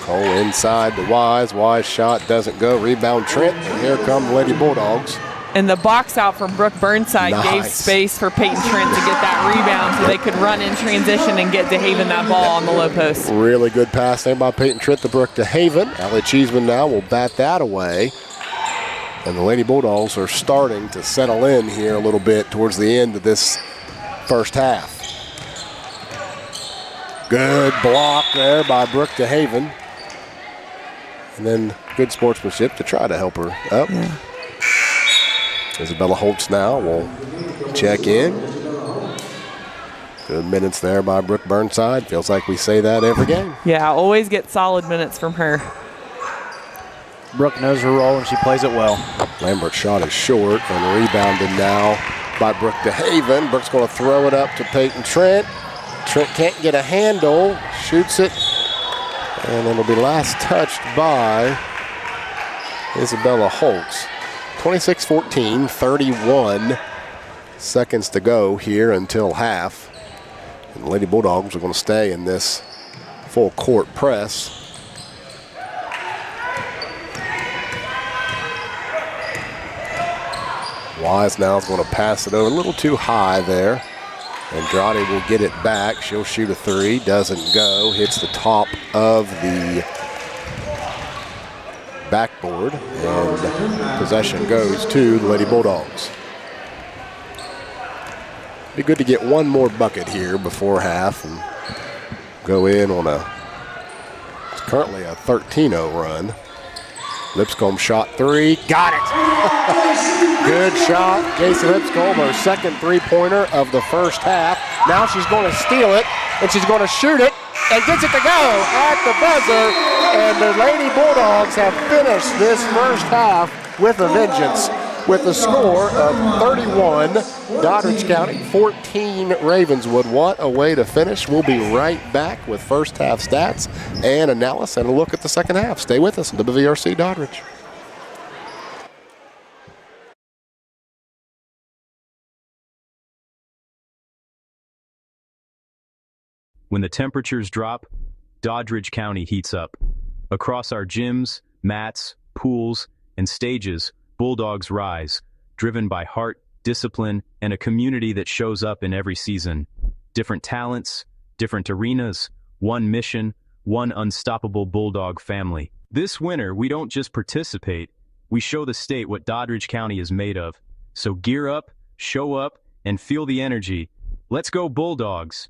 Cole inside to Wise. Wise shot doesn't go. Rebound Trent. And here come the Lady Bulldogs. And the box out from Brooke Burnside gave space for Peyton Trent to get that rebound so they could run in transition and get DeHaven that ball on the low post. Really good pass there by Peyton Trent to Brooke DeHaven. Allie Cheeseman now will bat that away. And the Lady Bulldogs are starting to settle in here a little bit towards the end of this first half. Good block there by Brooke DeHaven. And then good sportsmanship to try to help her up. Yeah. Isabella Holtz now will check in. Good minutes there by Brooke Burnside. Feels like we say that every game. Yeah, always get solid minutes from her. Brooke knows her role and she plays it well. Lambert's shot is short and rebounded now by Brooke DeHaven. Brooke's going to throw it up to Peyton Trent. Trent can't get a handle, shoots it, and it'll be last touched by Isabella Holtz. 26-14, 31 seconds to go here until half. And the Lady Bulldogs are going to stay in this full court press. Wise now is going to pass it over a little too high there. Andrade will get it back. She'll shoot a three. Doesn't go. Hits the top of the backboard. And possession goes to the Lady Bulldogs. Be good to get one more bucket here before half and go in on it's currently a 13-0 run. Lipscomb shot three. Got it. Good shot. Casey Lipscomb, her second three-pointer of the first half. Now she's going to steal it, and she's going to shoot it, and gets it to go at the buzzer. And the Lady Bulldogs have finished this first half with a vengeance, with a score of 31, Doddridge County, 14, Ravenswood. What a way to finish. We'll be right back with first half stats and analysis and a look at the second half. Stay with us on WVRC Doddridge. When the temperatures drop, Doddridge County heats up. Across our gyms, mats, pools, and stages, Bulldogs rise, driven by heart, discipline, and a community that shows up in every season. Different talents, different arenas, one mission, one unstoppable Bulldog family. This winter, we don't just participate, we show the state what Doddridge County is made of. So gear up, show up, and feel the energy. Let's go Bulldogs!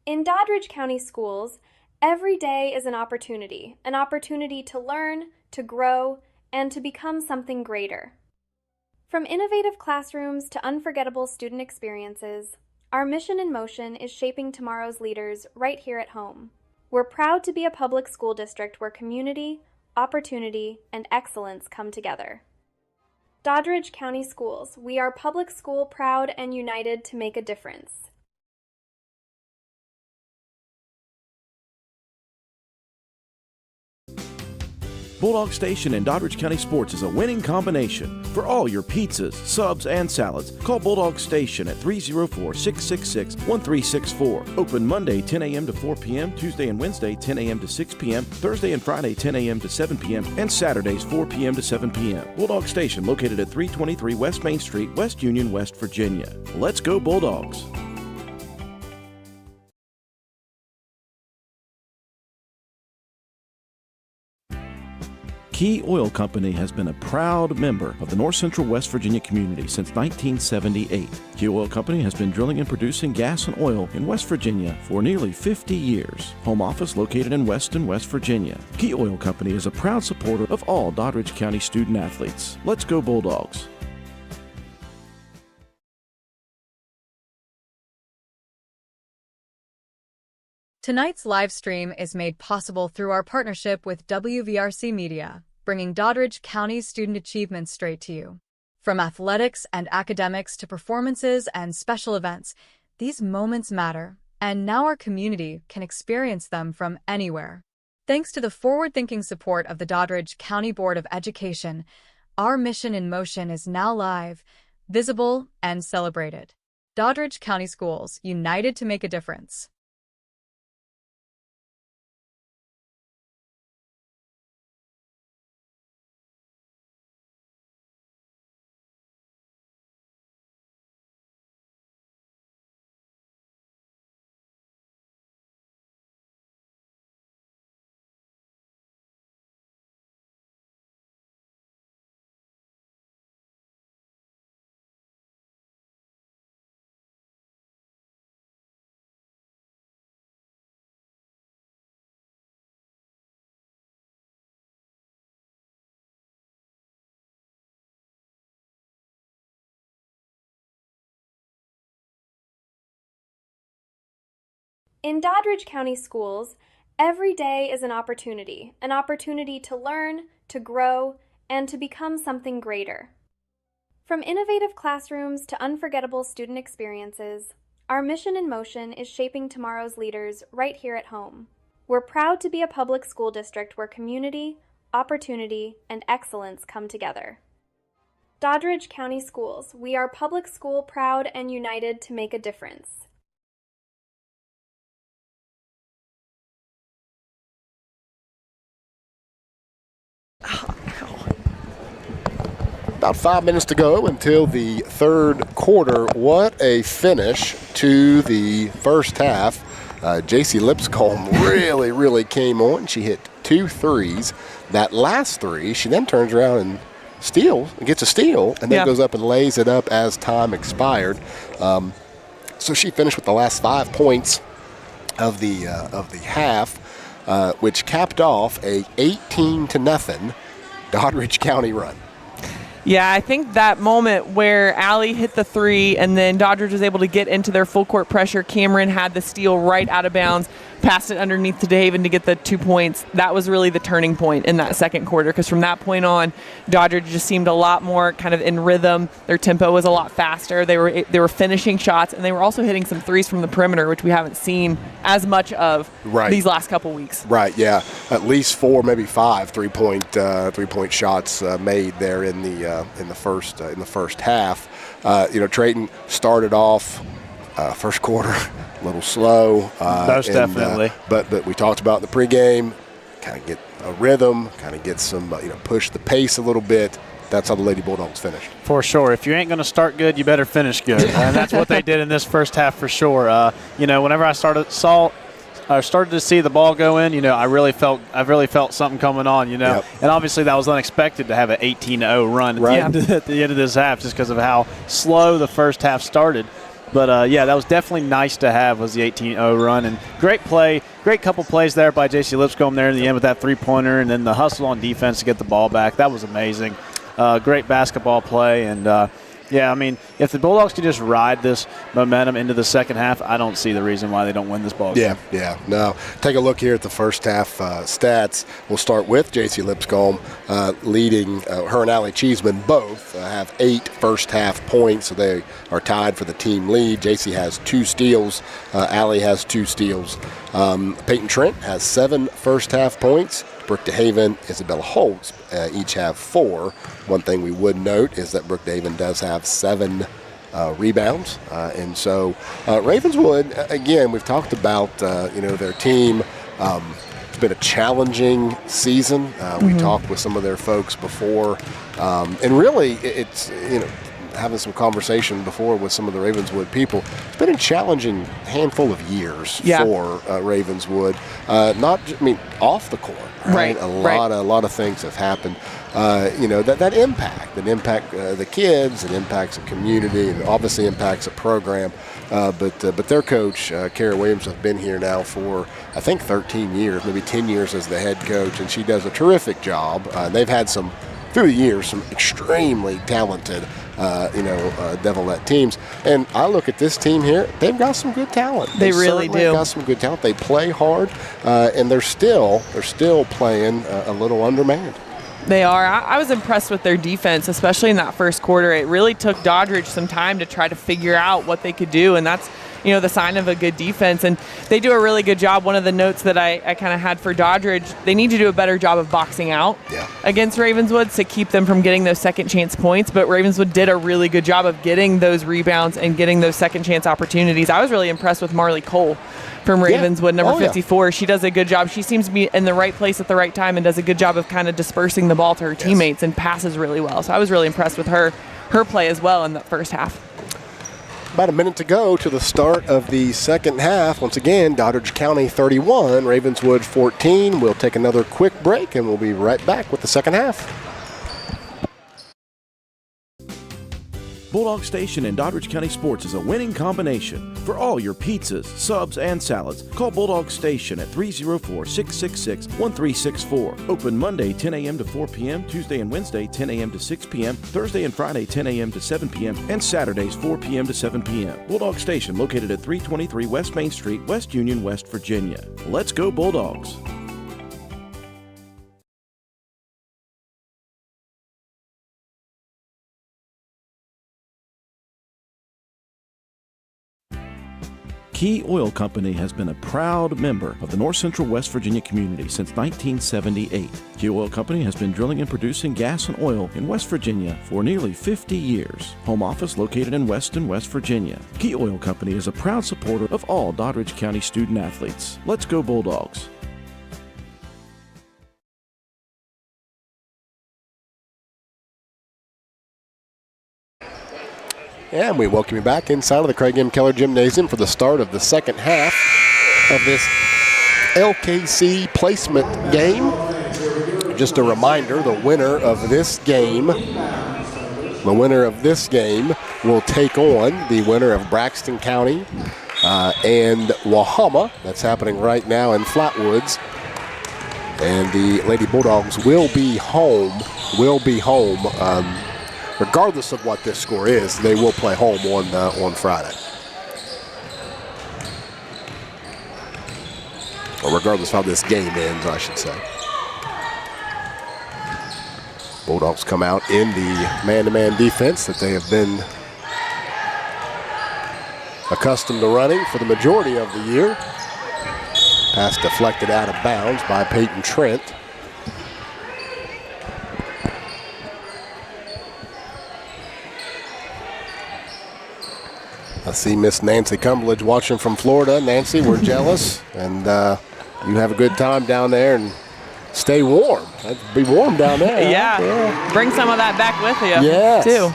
In Doddridge County Schools, every day is an opportunity to learn, to grow, and to become something greater. From innovative classrooms to unforgettable student experiences, our mission in motion is shaping tomorrow's leaders right here at home. We're proud to be a public school district where community, opportunity, and excellence come together. Doddridge County Schools, we are public school proud and united to make a difference. Bulldog Station in Doddridge County Sports is a winning combination. For all your pizzas, subs, and salads, call Bulldog Station at 304-666-1364. Open Monday 10 a.m. to 4 p.m., Tuesday and Wednesday 10 a.m. to 6 p.m., Thursday and Friday 10 a.m. to 7 p.m., and Saturdays 4 p.m. to 7 p.m. Bulldog Station located at 323 West Main Street, West Union, West Virginia. Let's go Bulldogs! Key Oil Company has been a proud member of the North Central West Virginia community since 1978. Key Oil Company has been drilling and producing gas and oil in West Virginia for nearly 50 years. Home office located in Weston, West Virginia. Key Oil Company is a proud supporter of all Doddridge County student athletes. Let's go Bulldogs! Tonight's live stream is made possible through our partnership with WVRC Media, bringing Doddridge County's student achievement straight to you. From athletics and academics to performances and special events, these moments matter, and now our community can experience them from anywhere. Thanks to the forward-thinking support of the Doddridge County Board of Education, our mission in motion is now live, visible, and celebrated. Doddridge County Schools, united to make a difference. In Doddridge County Schools, every day is an opportunity to learn, to grow, and to become something greater. From innovative classrooms to unforgettable student experiences, our mission in motion is shaping tomorrow's leaders right here at home. We're proud to be a public school district where community, opportunity, and excellence come together. Doddridge County Schools, we are public school proud and united to make a difference. About 5 minutes to go until the third quarter. What a finish to the first half. JC Lipscomb really came on. She hit 2 threes. That last three, she then turns around and gets a steal, and then goes up and lays it up as time expired. So she finished with the last 5 points of the half, which capped off a 18-0 Doddridge County run. Yeah, I think that moment where Allie hit the three and then Doddridge was able to get into their full court pressure, Cameron had the steal right out of bounds, passed it underneath to David to get the 2 points. That was really the turning point in that second quarter, because from that point on, Doddridge just seemed a lot more kind of in rhythm. Their tempo was a lot faster. They were finishing shots, and they were also hitting some threes from the perimeter, which we haven't seen as much of these last couple weeks. Right, yeah. At least 4, maybe 5 three-point shots made there in the first half. Trayton started off first quarter a little slow. Most definitely. But we talked about in the pregame, kind of get a rhythm, kind of get some, push the pace a little bit. That's how the Lady Bulldogs finished. For sure. If you ain't going to start good, you better finish good. And that's what they did in this first half for sure. Whenever I started to see the ball go in, I really felt something coming on, Yep. And obviously that was unexpected to have an 18-0 run at the end of this half, just because of how slow the first half started. But, that was definitely nice to have, was the 18-0 run. And great play, great couple plays there by J.C. Lipscomb there in the end with that three-pointer, and then the hustle on defense to get the ball back. That was amazing. Great basketball play. And, if the Bulldogs could just ride this momentum into the second half, I don't see the reason why they don't win this ball game. Yeah. No, take a look here at the first half stats. We'll start with J.C. Lipscomb leading. Her and Allie Cheeseman both have 8 first-half points, so they are tied for the team lead. J.C. has 2 steals. Allie has 2 steals. Peyton Trent has 7 first-half points. Brooke DeHaven, Isabella Holtz each have 4. One thing we would note is that Brooke DeHaven does have 7 rebounds. And so Ravenswood, again, we've talked about, their team. It's been a challenging season. We talked with some of their folks before. And really, it's, having some conversation before with some of the Ravenswood people. It's been a challenging handful of years for Ravenswood. Off the court, right? A lot of things have happened. That impact the kids, it impacts the community, it obviously impacts the program. But their coach, Kara Williams, has been here now for, I think, 13 years, maybe 10 years as the head coach, and she does a terrific job. They've had through the years, some extremely talented, Devilette teams. And I look at this team here, they've got some good talent. They really do. They've got some good talent. They play hard, and they're still playing a little undermanned. They are. I was impressed with their defense, especially in that first quarter. It really took Doddridge some time to try to figure out what they could do, and that's the sign of a good defense. And they do a really good job. One of the notes that I kind of had for Doddridge, they need to do a better job of boxing out against Ravenswood to keep them from getting those second chance points. But Ravenswood did a really good job of getting those rebounds and getting those second chance opportunities. I was really impressed with Marley Cole from Ravenswood, number 54. She does a good job. She seems to be in the right place at the right time and does a good job of kind of dispersing the ball to her teammates and passes really well. So I was really impressed with her play as well in the first half. About a minute to go to the start of the second half. Once again, Doddridge County 31, Ravenswood 14. We'll take another quick break, and we'll be right back with the second half. Bulldog Station in Doddridge County Sports is a winning combination. For all your pizzas, subs, and salads, call Bulldog Station at 304-666-1364. Open Monday 10 a.m. to 4 p.m., Tuesday and Wednesday 10 a.m. to 6 p.m., Thursday and Friday 10 a.m. to 7 p.m., and Saturdays 4 p.m. to 7 p.m. Bulldog Station located at 323 West Main Street, West Union, West Virginia. Let's go Bulldogs! Key Oil Company has been a proud member of the North Central West Virginia community since 1978. Key Oil Company has been drilling and producing gas and oil in West Virginia for nearly 50 years. Home office located in Weston, West Virginia. Key Oil Company is a proud supporter of all Doddridge County student athletes. Let's go Bulldogs! And we welcome you back inside of the Craig M. Keller Gymnasium for the start of the second half of this LKC placement game. Just a reminder, the winner of this game will take on the winner of Braxton County and Wahama. That's happening right now in Flatwoods. And the Lady Bulldogs will be home. Regardless of what this score is, they will play home on Friday. Or regardless of how this game ends, I should say. Bulldogs come out in the man-to-man defense that they have been accustomed to running for the majority of the year. Pass deflected out of bounds by Peyton Trent. I see Miss Nancy Cumberledge watching from Florida. Nancy, we're jealous, and you have a good time down there and stay warm. It'd be warm down there. Yeah. Bring some of that back with you, too.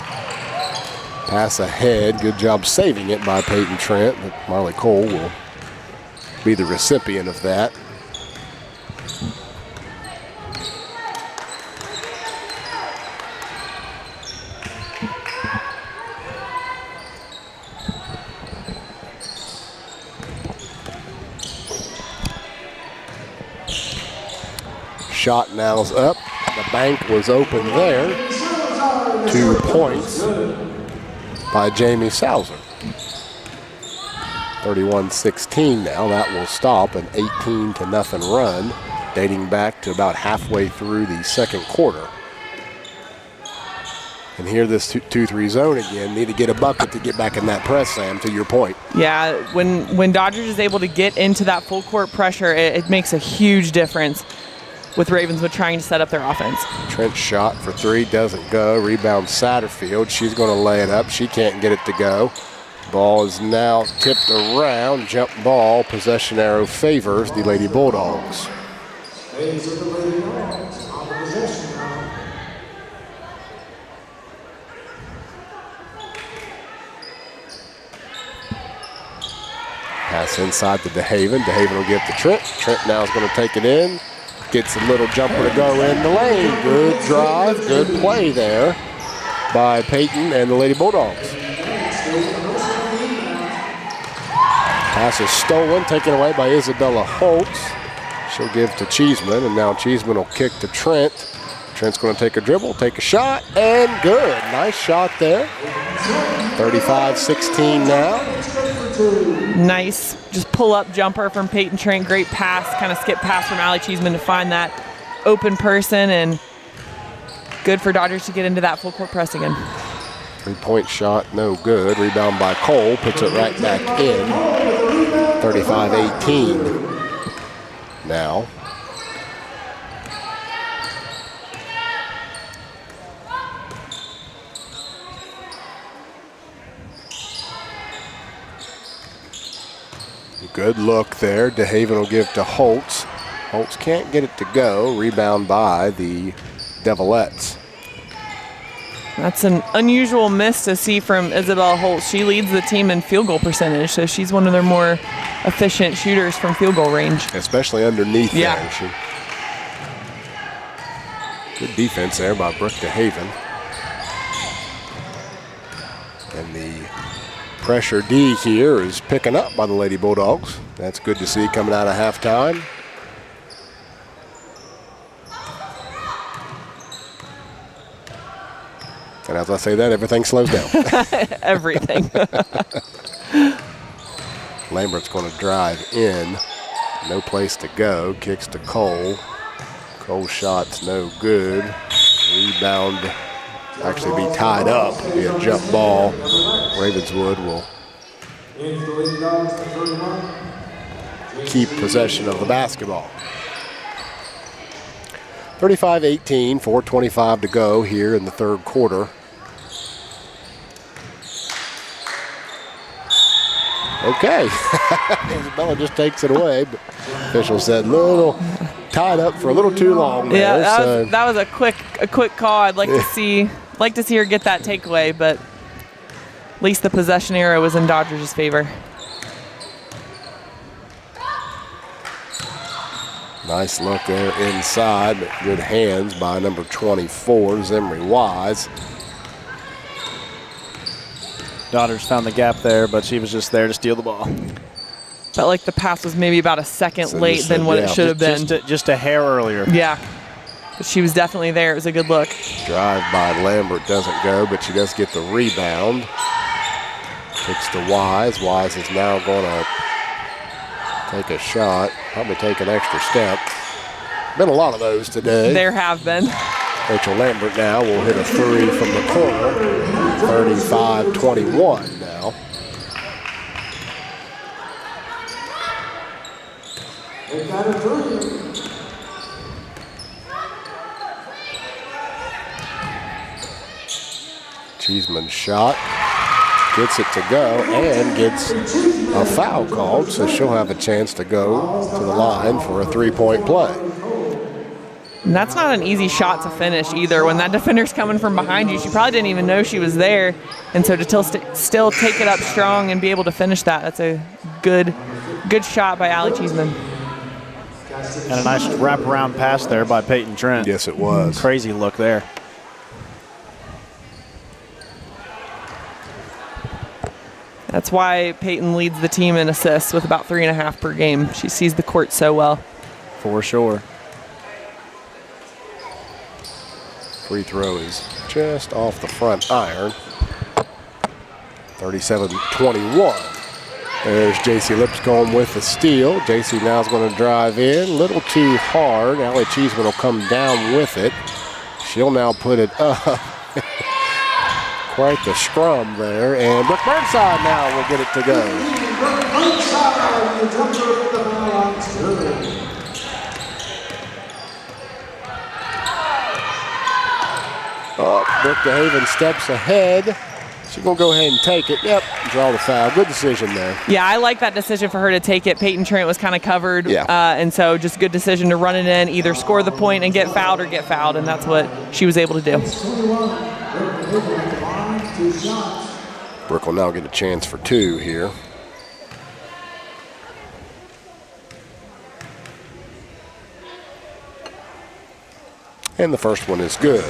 Pass ahead. Good job saving it by Peyton Trent, but Marley Cole will be the recipient of that. Shot now's up. The bank was open there. 2 points by Jamie Sauser. 31-16 now. That will stop an 18-0 run dating back to about halfway through the second quarter. And here this 2-3 zone again. Need to get a bucket to get back in that press, Sam, to your point. Yeah, when Doddridge is able to get into that full court pressure, it makes a huge difference with Ravenswood trying to set up their offense. Trent's shot for three doesn't go. Rebound Satterfield. She's going to lay it up. She can't get it to go. Ball is now tipped around. Jump ball. Possession arrow favors the Lady Bulldogs. Ladies of the Lady Bulldogs on the possession arrow. Pass inside to DeHaven. DeHaven will give to Trent. Trent now is going to take it in. Gets a little jumper to go in the lane. Good drive, good play there by Peyton and the Lady Bulldogs. Pass is stolen, taken away by Isabella Holtz. She'll give to Cheeseman, and now Cheeseman will kick to Trent. Trent's going to take a dribble, take a shot, and good. Nice shot there. 35-16 now. Nice, just pull-up jumper from Peyton Trent. Great pass, kind of skip pass from Allie Cheeseman to find that open person, and good for Doddridge to get into that full court press again. 3-point shot, no good. Rebound by Cole, puts it right back in. 35-18 now. Good look there. DeHaven will give to Holtz. Holtz can't get it to go. Rebound by the Devilettes. That's an unusual miss to see from Isabella Holtz. She leads the team in field goal percentage, so she's one of their more efficient shooters from field goal range. Especially underneath yeah. there. Good defense there by Brooke DeHaven. And the pressure D here is picking up by the Lady Bulldogs. That's good to see coming out of halftime. And as I say that, everything slows down. Everything. Lambert's going to drive in. No place to go. Kicks to Cole. Cole's shot's no good. Rebound actually be tied up. Be a jump ball. Ravenswood will keep possession of the basketball. 35-18, 4:25 to go here in the third quarter. Okay. Isabella just takes it away, but official said little tied up for a little too long there. Yeah, that was a quick call. I'd like to see her get that takeaway, but at least the possession arrow was in Doddridge's favor. Nice look there inside, but good hands by number 24, Zimri Wise. Doddridge found the gap there, but she was just there to steal the ball. Felt like the pass was maybe about a second late than what it should have been. Just a hair earlier. Yeah, but she was definitely there. It was a good look. Drive by Lambert doesn't go, but she does get the rebound. Kicks to Wise. Wise is now going to take a shot, probably take an extra step. Been a lot of those today. There have been. Rachel Lambert now will hit a three from the corner. 35-21 now. They got a three. Cheeseman's shot. Gets it to go and gets a foul called, so she'll have a chance to go to the line for a three-point play. And that's not an easy shot to finish either. When that defender's coming from behind you, she probably didn't even know she was there. And so to still take it up strong and be able to finish that's a good shot by Allie Cheeseman. And a nice wraparound pass there by Peyton Trent. Yes, it was. Crazy look there. That's why Peyton leads the team in assists with about 3.5 per game. She sees the court so well. For sure. Free throw is just off the front iron. 37-21. There's J.C. Lipscomb with the steal. J.C. now is going to drive in. A little too hard. Allie Cheeseman will come down with it. She'll now put it up. Quite the scrum there. And Brooke Burnside now will get it to go. Brooke DeHaven steps ahead. She's going to go ahead and take it. Yep, draw the foul. Good decision there. Yeah, I like that decision for her to take it. Peyton Trent was kind of covered. Yeah. And so just good decision to run it in, either score the point and get fouled or get fouled, and that's what she was able to do. Brooke will now get a chance for two here. And the first one is good.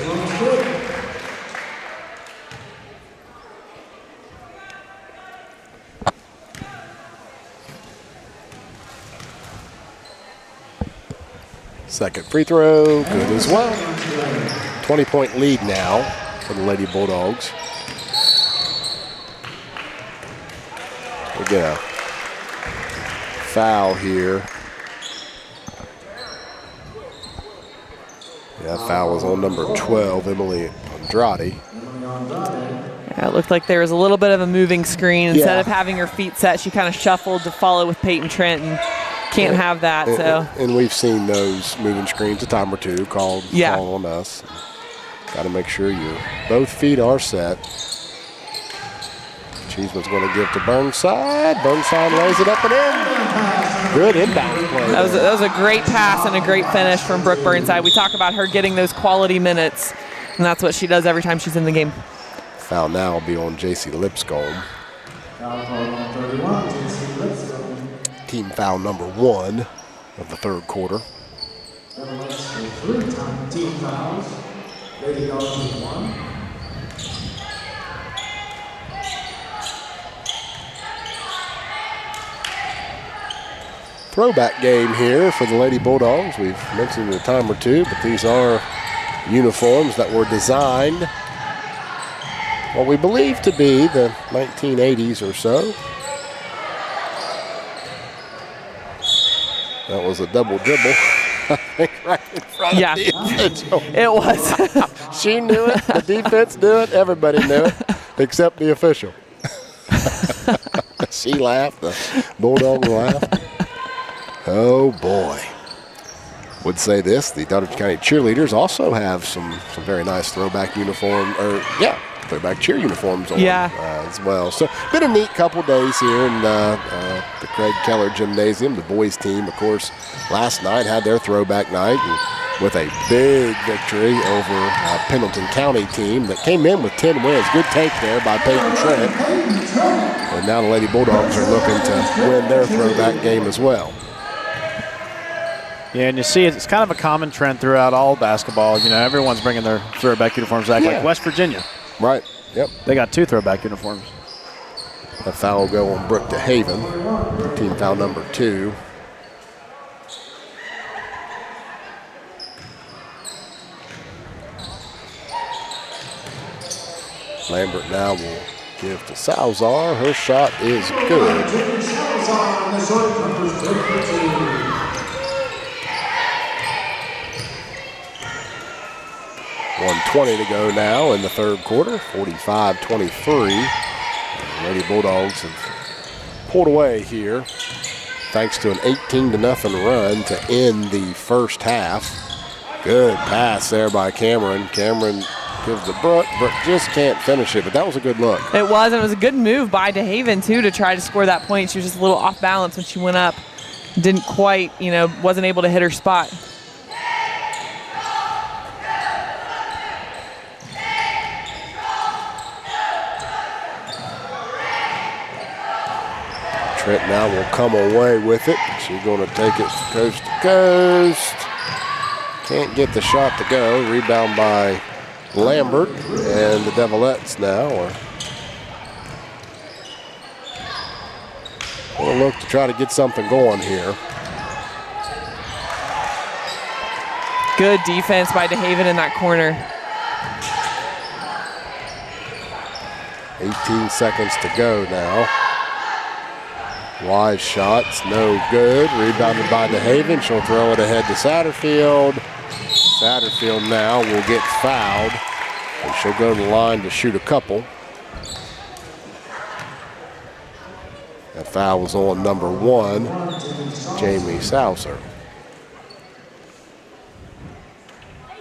Second free throw, good as well. 20-point lead now for the Lady Bulldogs. We get a foul here. Yeah, foul was on number 12, Emily Andrade. Yeah, it looked like there was a little bit of a moving screen. Instead of having her feet set, she kind of shuffled to follow with Peyton Trent, and can't have that. And we've seen those moving screens a time or two called on us. Got to make sure both feet are set. Cheeseman's going to give to Burnside. Burnside lays it up and in. Good inbound play. That was a great pass and a great finish from Brooke Burnside. We talk about her getting those quality minutes, and that's what she does every time she's in the game. Foul now will be on J.C. Lipscomb. Team foul number 1 of the third quarter. Three-time team fouls. Lady Dogs with 1. Throwback game here for the Lady Bulldogs. We've mentioned it a time or two, but these are uniforms that were designed what we believe to be the 1980s or so. That was a double dribble, I think, right in front of the official. It was. She knew it, the defense knew it, everybody knew it, except the official. She laughed, the Bulldog laughed. Oh, boy. Would say this, the Doddridge County cheerleaders also have some very nice throwback throwback cheer uniforms on as well. So been a neat couple days here in the Craig Keller Gymnasium. The boys team, of course, last night had their throwback night with a big victory over Pendleton County team that came in with 10 wins. Good take there by Peyton Trent. And now the Lady Bulldogs are looking to win their throwback game as well. Yeah, and you see it's kind of a common trend throughout all basketball. You know, everyone's bringing their throwback uniforms back, like West Virginia. Right, yep. They got 2 throwback uniforms. A foul will go on Brooke DeHaven, team foul number 2. Lambert now will give to Salzar. Her shot is good. 1:20 to go now in the third quarter, 45-23. Lady Bulldogs have pulled away here thanks to an 18-0 run to end the first half. Good pass there by Cameron. Cameron gives to Brooke. Brooke just can't finish it, but that was a good look. It was, and it was a good move by DeHaven, too, to try to score that point. She was just a little off balance when she went up. Didn't quite, wasn't able to hit her spot. Trent now will come away with it. She's going to take it coast to coast. Can't get the shot to go. Rebound by Lambert, and the Devilettes now are going to look to try to get something going here. Good defense by DeHaven in that corner. 18 seconds to go now. Wide shots, no good. Rebounded by DeHaven. She'll throw it ahead to Satterfield. Satterfield now will get fouled, and she'll go to the line to shoot a couple. That foul was on number 1, Jamie Saucer.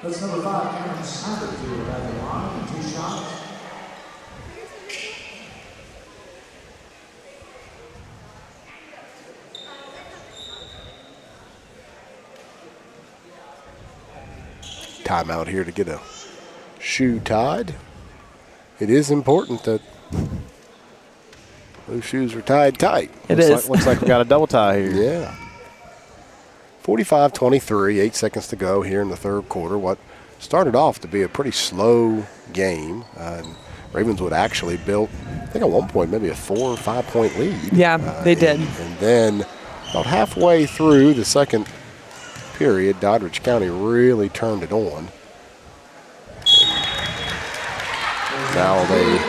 That's number 5, Cameron Satterfield at the line, 2 shots. Timeout here to get a shoe tied. It is important that those shoes are tied tight. Looks like we got a double tie here. Yeah. 45-23, 8 seconds to go here in the third quarter. What started off to be a pretty slow game. Ravenswood actually built, I think at one point, maybe a 4 or 5 point lead. Yeah, they did. And then about halfway through the second period, Doddridge County really turned it on. Now they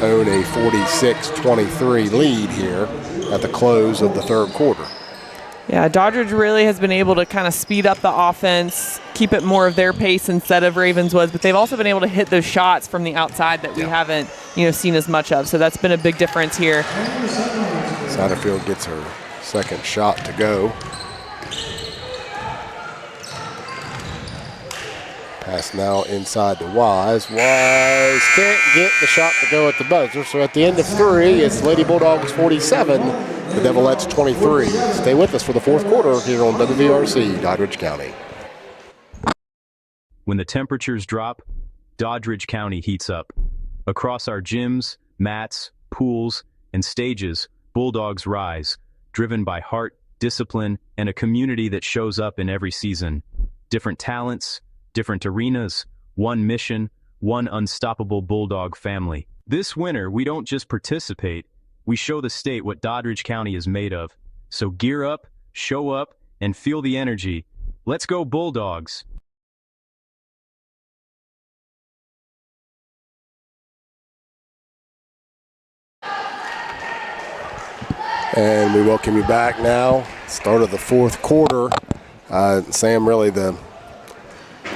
own a 46-23 lead here at the close of the third quarter. Yeah, Doddridge really has been able to kind of speed up the offense, keep it more of their pace instead of Ravenswood's, but they've also been able to hit those shots from the outside that we haven't, seen as much of. So that's been a big difference here. Satterfield gets her second shot to go. Pass now inside to Wise. Wise can't get the shot to go at the buzzer. So at the end of 3, it's Lady Bulldogs 47, the Devilettes 23. Stay with us for the fourth quarter here on WVRC, Doddridge County. When the temperatures drop, Doddridge County heats up. Across our gyms, mats, pools, and stages, Bulldogs rise, driven by heart, discipline, and a community that shows up in every season. Different talents, different arenas, one mission, one unstoppable Bulldog family. This winter, we don't just participate, we show the state what Doddridge County is made of. So gear up, show up, and feel the energy. Let's go Bulldogs! And we welcome you back now. Start of the fourth quarter. Sam, really the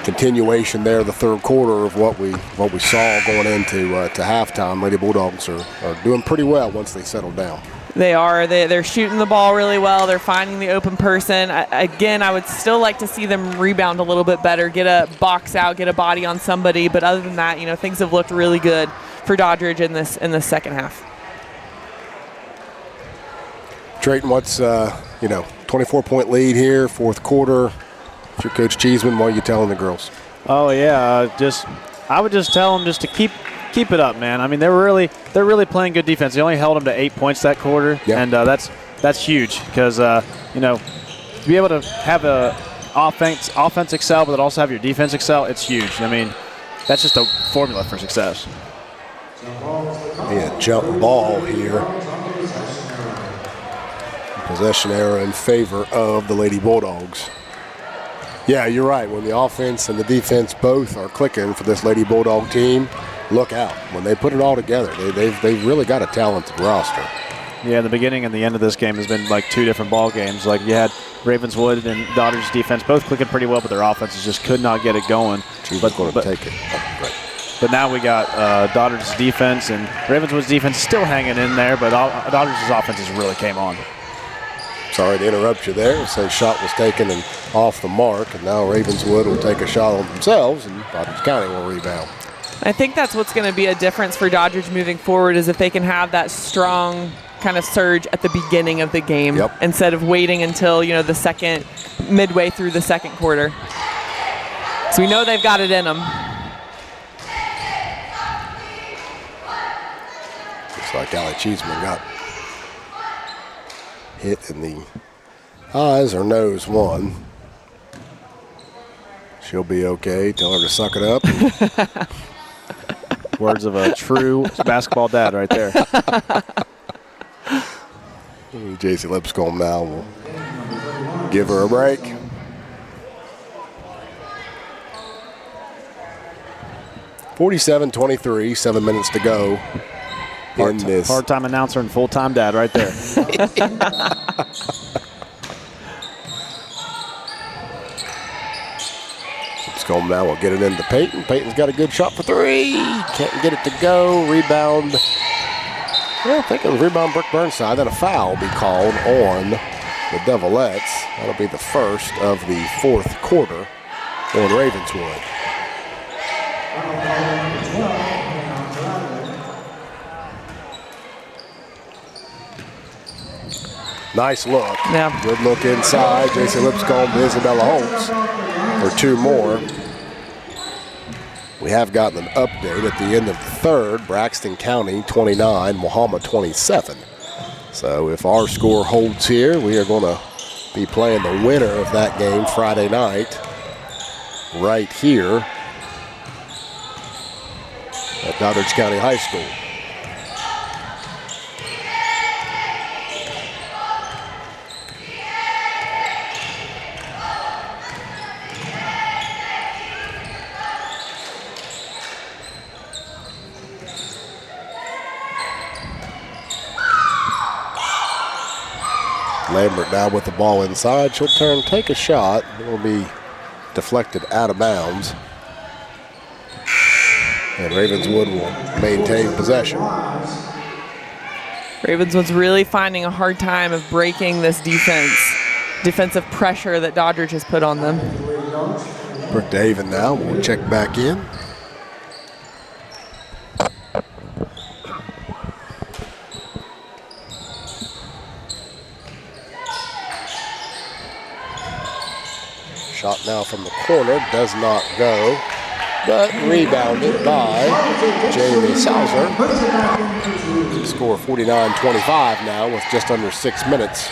continuation there, the third quarter of what we saw going into to halftime. Lady Bulldogs are doing pretty well once they settle down. They are. They're shooting the ball really well. They're finding the open person. I would still like to see them rebound a little bit better, get a box out, get a body on somebody. But other than that, things have looked really good for Doddridge in this second half. Drayton, what's 24-point lead here, fourth quarter. If you're Coach Cheeseman, what are you telling the girls? Oh yeah, I would just tell them just to keep it up, man. I mean, they're really playing good defense. They only held them to 8 points that quarter, and that's huge because to be able to have a offense excel, but also have your defense excel, it's huge. I mean, that's just a formula for success. Yeah, jump ball here. Possession error in favor of the Lady Bulldogs. Yeah, you're right. When the offense and the defense both are clicking for this Lady Bulldog team, look out. When they put it all together, they've really got a talented roster. Yeah, the beginning and the end of this game has been like two different ball games. Like you had Ravenswood and Doddridge's defense both clicking pretty well, but their offenses just could not get it going. She's going to take it. Oh, great. But now we got Doddridge's defense and Ravenswood's defense still hanging in there, but Doddridge's offenses really came on. Sorry to interrupt you there. So shot was taken and off the mark, and now Ravenswood will take a shot on themselves, and Doddridge County will rebound. I think that's what's going to be a difference for Doddridge moving forward is if they can have that strong kind of surge at the beginning of the game instead of waiting until, the midway through the second quarter. So we know they've got it in them. Looks like Allie Cheeseman got hit in the eyes or nose one. She'll be okay. Tell her to suck it up. Words of a true basketball dad right there. JC Lipscomb now will give her a break. (47-23), 7 minutes to go. Part-time announcer and full-time dad right there. Lipscomb now will get it into Peyton. Peyton's got a good shot for three. Can't get it to go. Rebound. I think it was rebound Brooke Burnside. Then a foul will be called on the Devilettes. That'll be the first of the fourth quarter on Ravenswood. Nice look. Yeah. Good look inside. Jason Lipscomb to Isabella Holtz for two more. We have gotten an update at the end of the third. Braxton County 29, Wahama 27. So if our score holds here, we are going to be playing the winner of that game Friday night right here Doddridge County High School. Lambert now with the ball inside. She'll turn, take a shot. It will be deflected out of bounds. And Ravenswood will maintain possession. Ravenswood's really finding a hard time of breaking this defensive pressure that Doddridge has put on them. Brookhaven now will check back in. Shot now from the corner, does not go, but rebounded by Jamie Salzer. Score 49-25 now with just under 6 minutes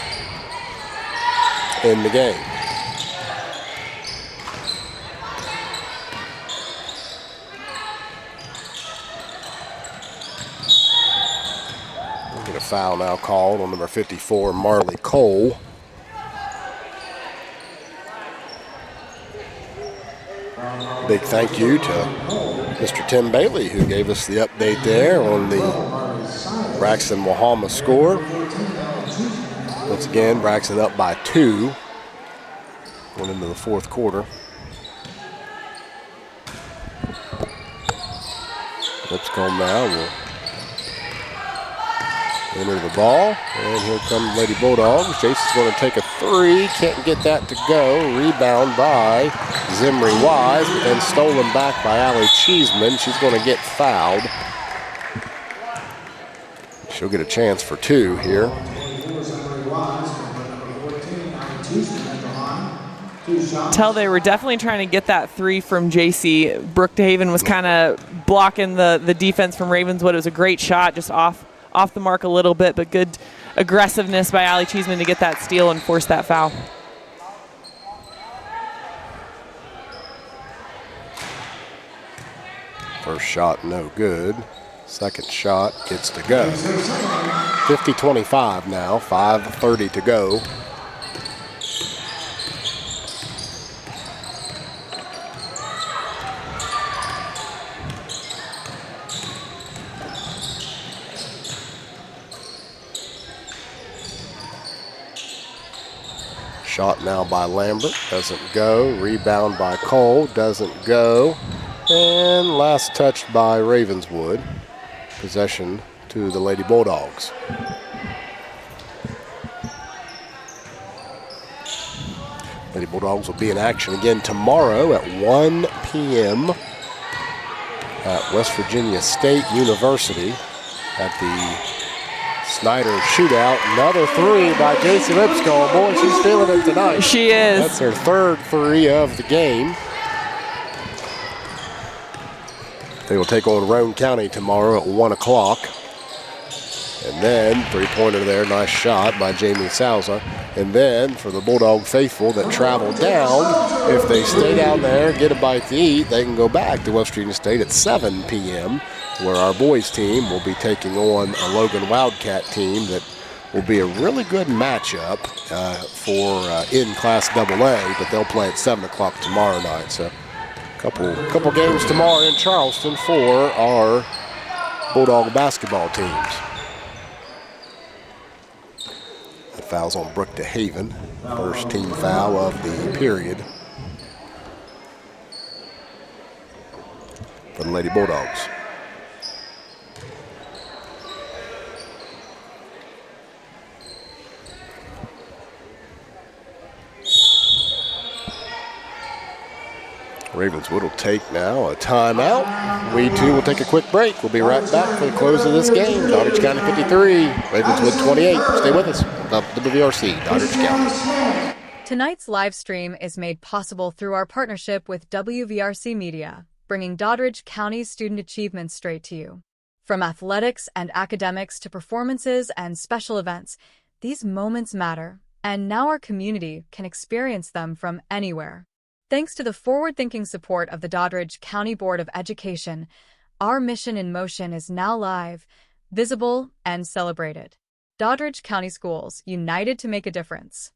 in the game. We'll get a foul now called on number 54, Marley Cole. Big thank you to Mr. Tim Bailey, who gave us the update there on the Braxton-Wahama score. Once again, Braxton up by 2 going into the fourth quarter. Lipscomb now will enter the ball, and here come the Lady Bulldogs. Jason's going to take a 3, can't get that to go. Rebound by Zimri Wise, but then stolen back by Allie Cheeseman. She's going to get fouled. She'll get a chance for 2 here. Tell they were definitely trying to get that 3 from JC. Brookhaven was kind of blocking the defense from Ravenswood. It was a great shot, just off the mark a little bit, but good aggressiveness by Allie Cheeseman to get that steal and force that foul. First shot, no good. Second shot gets to go. 50-25 now, 5:30 to go. Shot now by Lambert, doesn't go. Rebound by Cole, doesn't go. And last touched by Ravenswood. Possession to the Lady Bulldogs. Lady Bulldogs will be in action again tomorrow at 1 p.m. at West Virginia State University at the Snyder shootout. Another 3 by J.C. Lipscomb. Boy, she's feeling it tonight. She is. That's her third 3 of the game. They will take on Roane County tomorrow at 1 o'clock. And then, 3-pointer there, nice shot by Jamie Salza. And then, for the Bulldog faithful that travel down, if they stay down there, get a bite to eat, they can go back to West Virginia State at 7 p.m., where our boys team will be taking on a Logan Wildcat team that will be a really good matchup for in Class AA, but they'll play at 7 o'clock tomorrow night. So couple games tomorrow in Charleston for our Bulldog basketball teams. That foul's on Brookhaven. First team foul of the period for the Lady Bulldogs. Ravenswood will take now a timeout. We too will take a quick break. We'll be right back for the close of this game. Doddridge County 53, Ravenswood 28. Stay with us. WVRC, Doddridge County. Tonight's live stream is made possible through our partnership with WVRC Media, bringing Doddridge County's student achievement straight to you. From athletics and academics to performances and special events, these moments matter, and now our community can experience them from anywhere. Thanks to the forward-thinking support of the Doddridge County Board of Education, Our mission in motion is now live, visible, and celebrated. Doddridge County Schools, united to make a difference.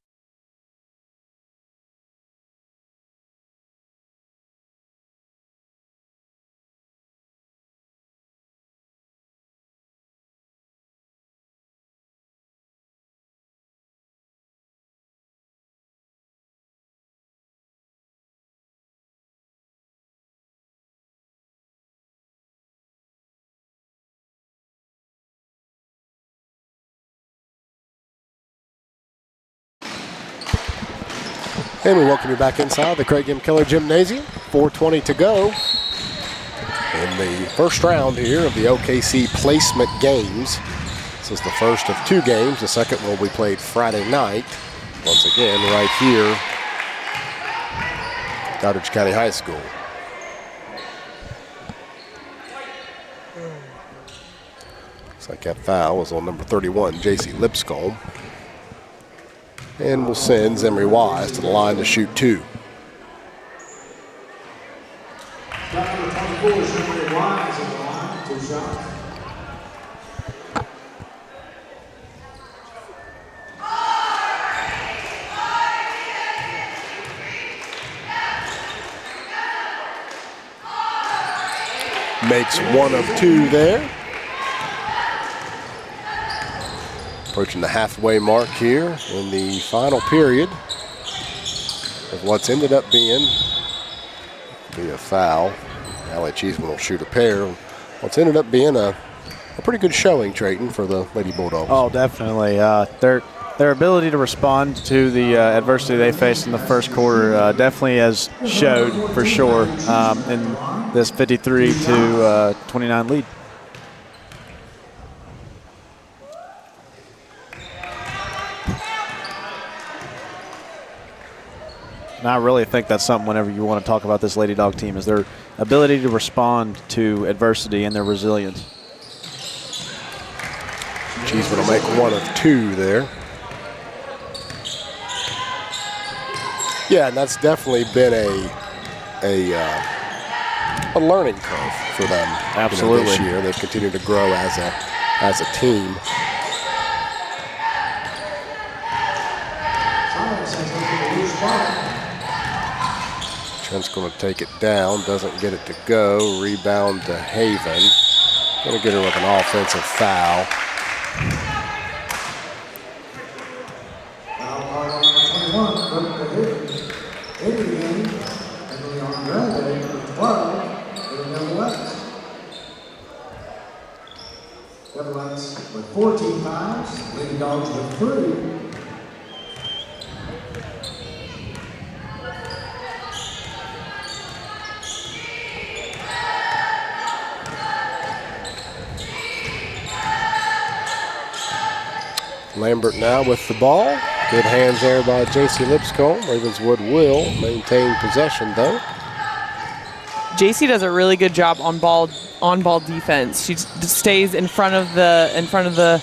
And we welcome you back inside the Craig M. Keller Gymnasium. 4:20 to go in the first round here of the OKC placement games. This is the first of 2 games. The second will be played Friday night. Once again, right here, Doddridge County High School. Looks like that foul was on number 31, J.C. Lipscomb. And we'll send Zimri Wise to the line to shoot 2. Shot number 24, Zimri Wise at the line, 2 shots. Makes 1 of 2 there. Approaching the halfway mark here in the final period of what's ended up being a foul. Allie Cheeseman will shoot a pair. What's ended up being a pretty good showing, Trayton, for the Lady Bulldogs. Oh, definitely. Their ability to respond to the adversity they faced in the first quarter definitely has showed for sure in this 53-29 lead. And I really think that's something whenever you want to talk about this Lady Dog team is their ability to respond to adversity and their resilience. Cheeseman will make 1 of 2 there. Yeah, and that's definitely been a learning curve for them. Absolutely. This year, they've continued to grow as a team. Trent's going to take it down, doesn't get it to go. Rebound to Haven. Going to get her with an offensive foul. Foul card on number 21, Haven. Haven, Emily Andrade, number 12, for the Devilettes. Devilettes with 14 fouls, Lady Dogs with 3. Lambert now with the ball. Good hands there by J.C. Lipscomb. Ravenswood will maintain possession, though. JC does a really good job on ball defense. She stays in front of the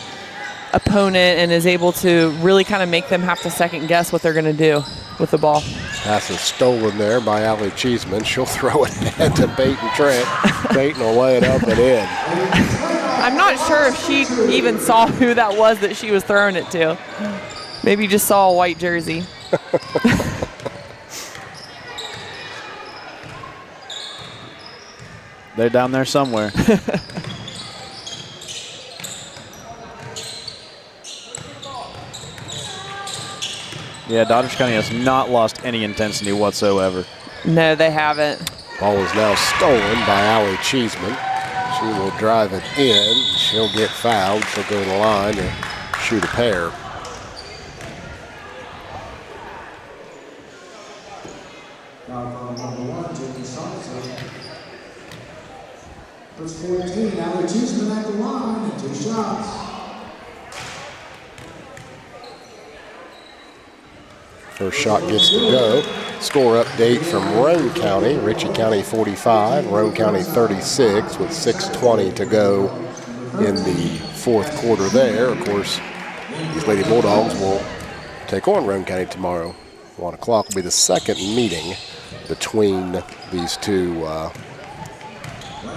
opponent and is able to really kind of make them have to second guess what they're going to do with the ball. Pass is stolen there by Allie Cheeseman. She'll throw it ahead to Peyton Trent. Peyton will lay it up and in. I'm not sure if she even saw who that was that she was throwing it to. Maybe just saw a white jersey. They're down there somewhere. Yeah, Doddridge County has not lost any intensity whatsoever. No, they haven't. Ball is now stolen by Allie Cheeseman. She will drive it in. She'll get fouled. She'll go to the line and shoot a pair. First 14, Allie Cheeseman at the line and 2 shots. First shot gets to go. Score update from Roane County. Ritchie County 45, Roane County 36 with 6:20 to go in the fourth quarter there. Of course, these Lady Bulldogs will take on Roane County tomorrow. 1 o'clock will be the second meeting between these two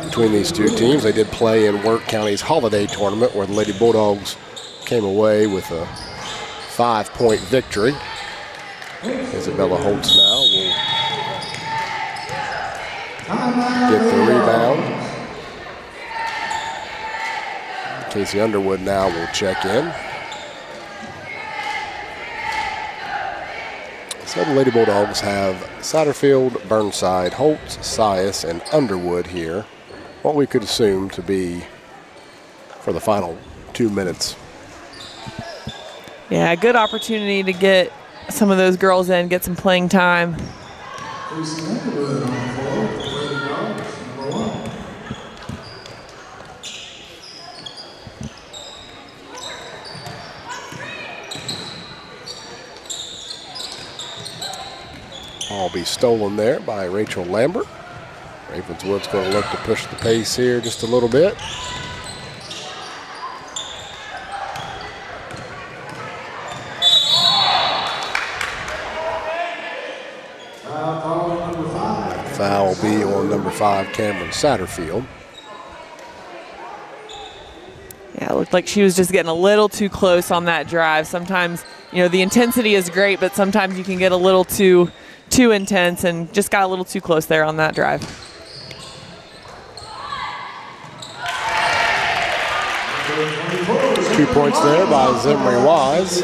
between these two teams. They did play in Wirt County's Holiday Tournament where the Lady Bulldogs came away with a 5-point victory. Isabella Holtz now will get the rebound. Casey Underwood now will check in. So the Lady Bulldogs have Satterfield, Burnside, Holtz, Sias, and Underwood here. What we could assume to be for the final 2 minutes. Yeah, good opportunity to get some of those girls in, get some playing time. Ball be stolen there by Rachel Lambert. Ravenswood's going to look to push the pace here just a little bit. Foul will be on number 5, Cameron Satterfield. Yeah, it looked like she was just getting a little too close on that drive. Sometimes, you know, the intensity is great, but sometimes you can get a little too intense, and just got a little too close there on that drive. Two points there by Zimri Wise.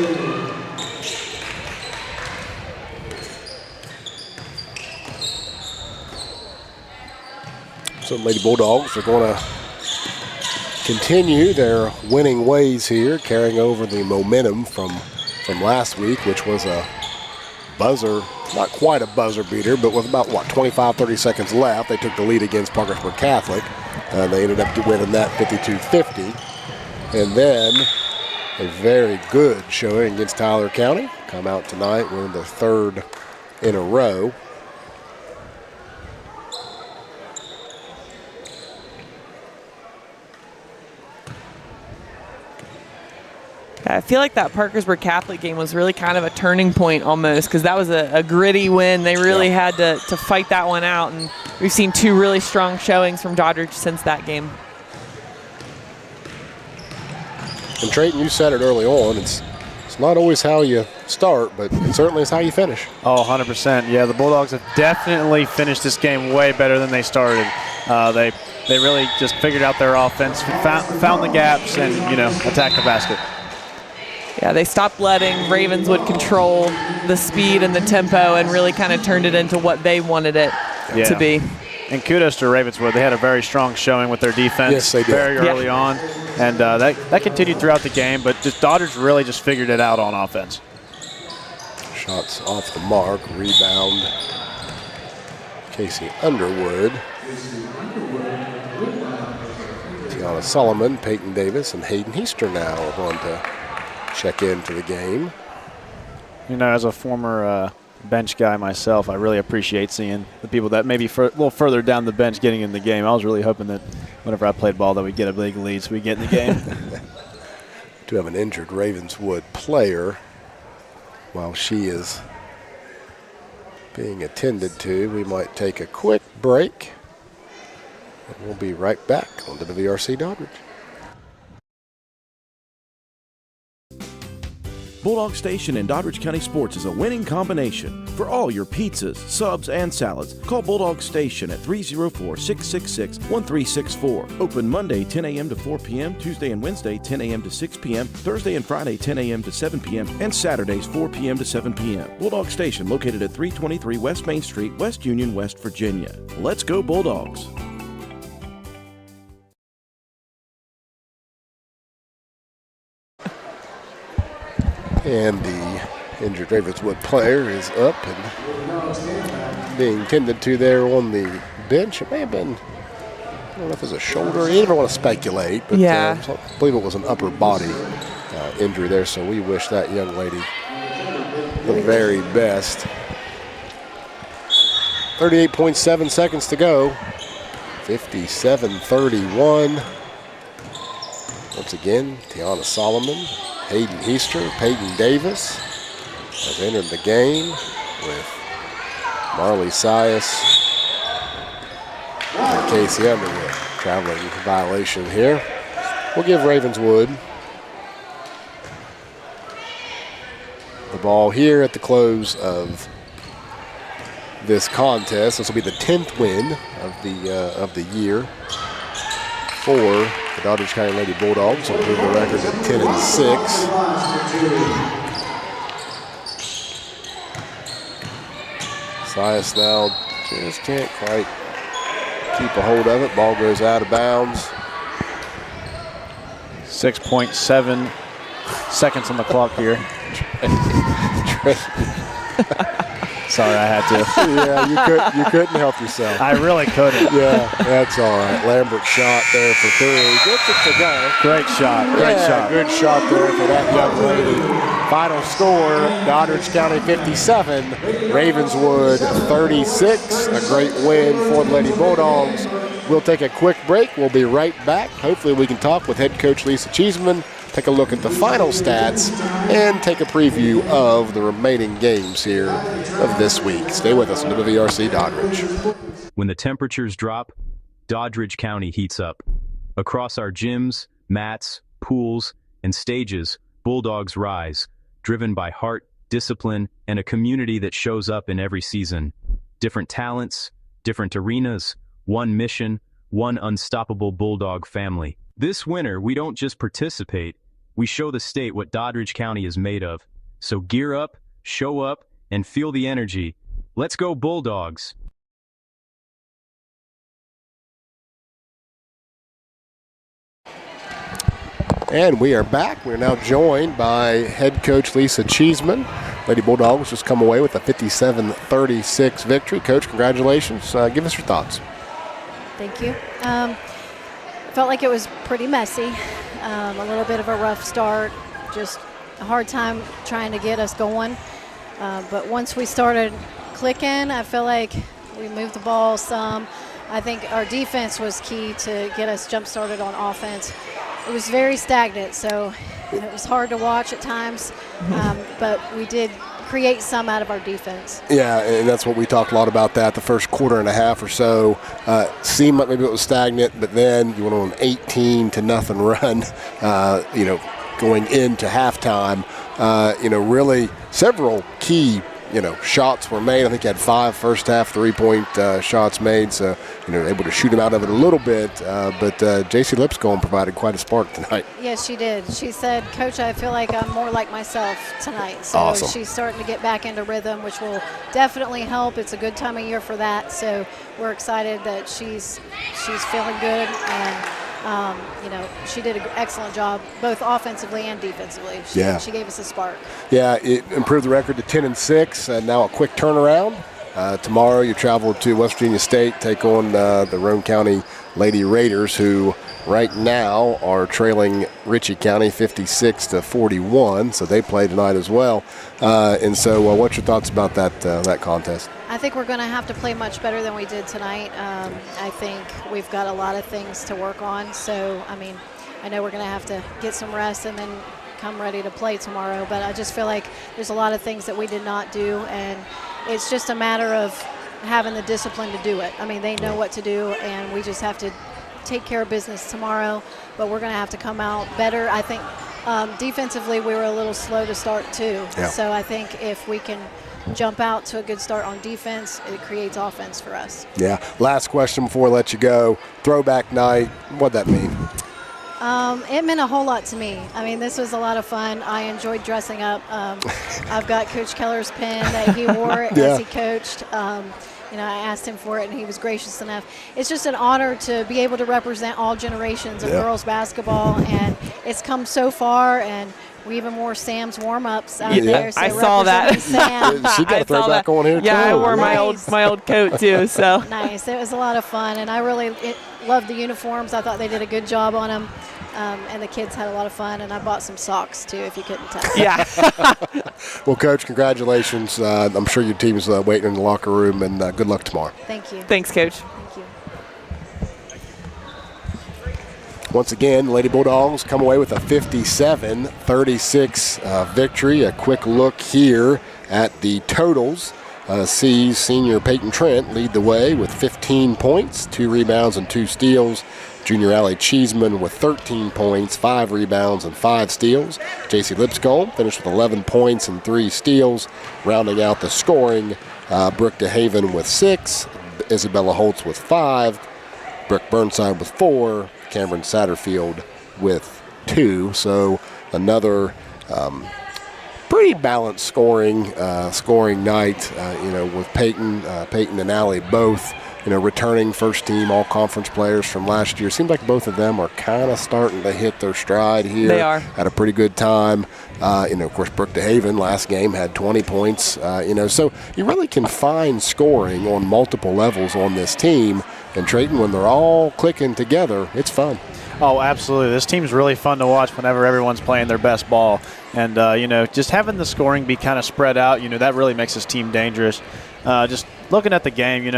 So Lady Bulldogs are going to continue their winning ways here, carrying over the momentum from last week, which was a buzzer, not quite a buzzer beater, but with about, 25, 30 seconds left, they took the lead against Parkersburg Catholic. They ended up winning that 52-50. And then a very good showing against Tyler County. Come out tonight, winning their 3rd in a row. I feel like that Parkersburg Catholic game was really kind of a turning point almost, because that was a gritty win. They really had to fight that one out, and we've seen 2 really strong showings from Doddridge since that game. And Trayton, you said it early on, it's not always how you start, but it certainly is how you finish. Oh, 100%. Yeah, the Bulldogs have definitely finished this game way better than they started. They really just figured out their offense, found the gaps, and, attacked the basket. Yeah, they stopped letting Ravenswood control the speed and the tempo and really kind of turned it into what they wanted it to be. And kudos to Ravenswood. They had a very strong showing with their defense. Yes, they did. Very early on. And that continued throughout the game, but just Doddridge really just figured it out on offense. Shots off the mark, rebound. Casey Underwood. Tiana Solomon, Peyton Davis, and Hayden Heaster now are going to check into the game. As a former bench guy myself, I really appreciate seeing the people that maybe a little further down the bench getting in the game. I was really hoping that whenever I played ball that we'd get a big lead so we get in the game. To have an injured Ravenswood player while she is being attended to, we might take a quick break, and we'll be right back on WVRC Doddridge. Bulldog Station in Doddridge County Sports is a winning combination. For all your pizzas, subs, and salads, call Bulldog Station at 304-666-1364. Open Monday 10 a.m. to 4 p.m., Tuesday and Wednesday 10 a.m. to 6 p.m., Thursday and Friday 10 a.m. to 7 p.m., and Saturdays 4 p.m. to 7 p.m. Bulldog Station located at 323 West Main Street, West Union, West Virginia. Let's go Bulldogs! And the injured Ravenswood player is up and being tended to there on the bench. It may have been, I don't know if it's a shoulder. You never want to speculate, but I believe it was an upper body injury there. So we wish that young lady the very best. 38.7 seconds to go. 57-31. Once again, Tiana Solomon, Hayden Heaster, Peyton Davis has entered the game with Marley Sias and Casey Underwood. traveling violation here. We'll give Ravenswood the ball here at the close of this contest. This will be the 10th win of the year for the Doddridge County Lady Bulldogs. Will move the record to 10-6. Sias now just can't quite keep a hold of it. Ball goes out of bounds. 6.7 seconds on the clock here. Sorry, I had to. Yeah, you couldn't help yourself. I really couldn't. Yeah, that's all right. Lambert shot there for 3. Gets it to go. Great shot. Great shot. Good shot there for that young lady. Final score, Doddridge County 57, Ravenswood 36. A great win for the Lady Bulldogs. We'll take a quick break. We'll be right back. Hopefully we can talk with head coach Lisa Cheeseman, take a look at the final stats, and take a preview of the remaining games here of this week. Stay with us on WVRC Doddridge. When the temperatures drop, Doddridge County heats up. Across our gyms, mats, pools, and stages, Bulldogs rise, driven by heart, discipline, and a community that shows up in every season. Different talents, different arenas, one mission, one unstoppable Bulldog family. This winter, we don't just participate, we show the state what Doddridge County is made of. So gear up, show up, and feel the energy. Let's go Bulldogs! And we are back. We're now joined by head coach Lisa Cheeseman. Lady Bulldogs just come away with a 57-36 victory. Coach, congratulations. Give us your thoughts. Thank you. Felt like it was pretty messy. A little bit of a rough start. Just a hard time trying to get us going. But once we started clicking, I feel like we moved the ball some. I think our defense was key to get us jump-started on offense. It was very stagnant, so it was hard to watch at times, but we did create some out of our defense. Yeah, and that's what we talked a lot about that. The first quarter and a half or so seemed like maybe it was stagnant, but then you went on an 18-0 run, going into halftime. Really several key shots were made. I think you had 5 first half 3-point shots made, so able to shoot them out of it a little bit. But J.C. Lipscomb provided quite a spark tonight. Yes, she did. She said, "Coach, I feel like I'm more like myself tonight." So awesome. She's starting to get back into rhythm, which will definitely help. It's a good time of year for that. So we're excited that she's feeling good, and she did an excellent job both offensively and defensively. She gave us a spark. Yeah, it improved the record to 10-6, and now a quick turnaround. Tomorrow you travel to West Virginia State, take on the Roane County Lady Raiders, who right now are trailing Ritchie County 56-41, so they play tonight as well. And so what's your thoughts about that contest? I think we're going to have to play much better than we did tonight. I think we've got a lot of things to work on. So, I know we're going to have to get some rest and then come ready to play tomorrow. But I just feel like there's a lot of things that we did not do, and it's just a matter of having the discipline to do it. They know what to do, and we just have to take care of business tomorrow. But we're going to have to come out better. I think defensively we were a little slow to start too. Yeah. So I think if we can jump out to a good start on defense, it creates offense for us. Yeah. Last question before I let you go. Throwback night, what'd that mean? It meant a whole lot to me. This was a lot of fun. I enjoyed dressing up. I've got Coach Keller's pin that he wore as he coached. I asked him for it, and he was gracious enough. It's just an honor to be able to represent all generations of girls basketball, and it's come so far, and we even wore Sam's warm-ups out there. So I saw that. Sam. She got a throwback on here, too. Yeah, I wore my old coat, too. So nice. It was a lot of fun, and I really loved the uniforms. I thought they did a good job on them. And the kids had a lot of fun, and I bought some socks, too, if you couldn't tell. Yeah. Well, Coach, congratulations. I'm sure your team's waiting in the locker room, and good luck tomorrow. Thank you. Thanks, Coach. Thank you. Once again, Lady Bulldogs come away with a 57-36 victory. A quick look here at the totals. Sees senior Peyton Trent lead the way with 15 points, 2 rebounds, and 2 steals. Junior Allie Cheeseman with 13 points, 5 rebounds, and 5 steals. J.C. Lipscomb finished with 11 points and 3 steals. Rounding out the scoring, Brooke DeHaven with 6, Isabella Holtz with 5, Brooke Burnside with 4, Cameron Satterfield with 2. So another pretty balanced scoring night, with Peyton and Allie both, returning first team all-conference players from last year. Seems like both of them are kind of starting to hit their stride here. They are. Had a pretty good time. Of course, Brooke DeHaven last game had 20 points. So you really can find scoring on multiple levels on this team. And Trayton, when they're all clicking together, it's fun. Oh, absolutely. This team's really fun to watch whenever everyone's playing their best ball. And, just having the scoring be kind of spread out, that really makes this team dangerous. Just looking at the game,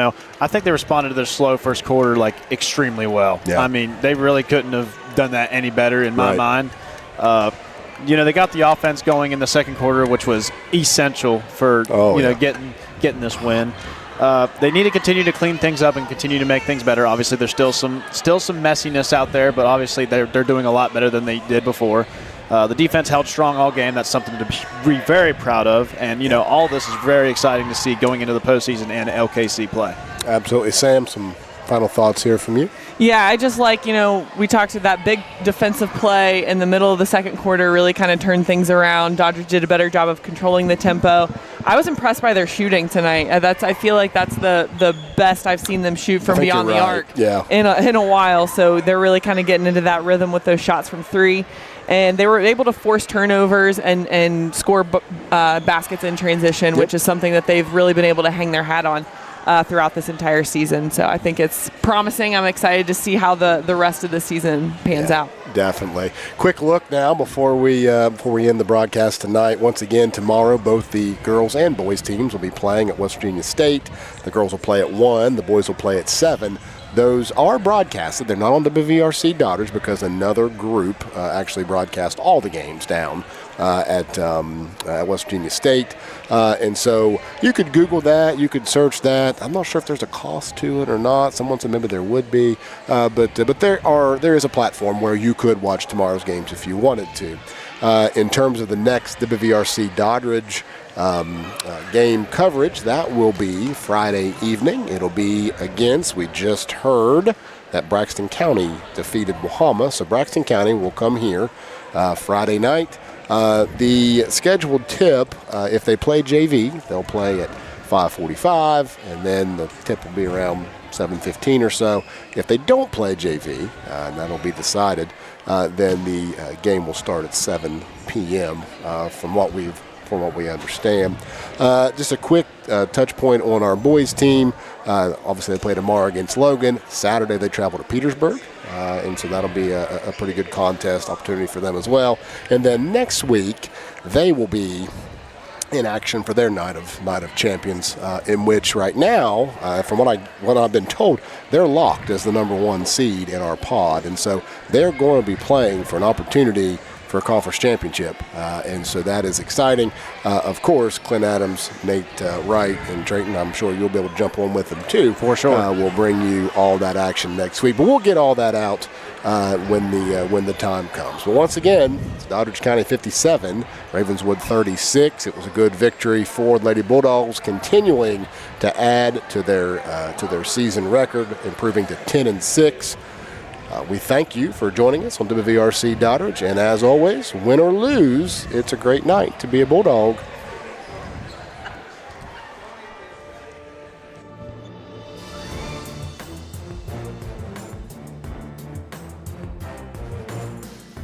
I think they responded to their slow first quarter, extremely well. Yeah. I mean, they really couldn't have done that any better in my mind. They got the offense going in the second quarter, which was essential for, getting this win. They need to continue to clean things up and continue to make things better. Obviously, there's still some messiness out there, but obviously they're doing a lot better than they did before. The defense held strong all game. That's something to be very proud of. And, all this is very exciting to see going into the postseason and LKC play. Absolutely. Sam, some final thoughts here from you? Yeah, I just we talked to that big defensive play in the middle of the second quarter really kind of turned things around. Doddridge did a better job of controlling the tempo. I was impressed by their shooting tonight. I feel like that's the best I've seen them shoot from beyond the arc in a while. So they're really kind of getting into that rhythm with those shots from 3. And they were able to force turnovers and score baskets in transition, which is something that they've really been able to hang their hat on throughout this entire season. So I think it's promising. I'm excited to see how the rest of the season pans out. Definitely. Quick look now before we end the broadcast tonight. Once again, tomorrow, both the girls and boys teams will be playing at West Virginia State. The girls will play at 1. The boys will play at 7. Those are broadcasted. They're not on WVRC Doddridge because another group actually broadcast all the games down at West Virginia State. And so you could Google that. You could search that. I'm not sure if there's a cost to it or not. Someone said maybe there would be. But there is a platform where you could watch tomorrow's games if you wanted to. In terms of the next WVRC Doddridge game coverage, that will be Friday evening. It'll be against, we just heard that Braxton County defeated Wahama, so Braxton County will come here Friday night. The scheduled tip, if they play JV, they'll play at 5:45, and then the tip will be around 7:15 or so. If they don't play JV, and that'll be decided, then the game will start at 7 p.m. From what we understand. Just a quick touch point on our boys team. Obviously, they play tomorrow against Logan. Saturday, they travel to Petersburg, and so that'll be a pretty good contest opportunity for them as well. And then next week, they will be in action for their Night of Champions, in which right now, from what I've been told, they're locked as the number 1 seed in our pod, and so they're going to be playing for an opportunity for a conference championship, and so that is exciting. Of course, Clint Adams, Nate Wright, and Drayton, I'm sure you'll be able to jump on with them too. For sure. We'll bring you all that action next week, but we'll get all that out when the time comes. But once again, it's Doddridge County 57, Ravenswood 36. It was a good victory for the Lady Bulldogs, continuing to add to their season record, improving to 10-6. We thank you for joining us on WVRC Doddridge, and as always, win or lose, it's a great night to be a Bulldog.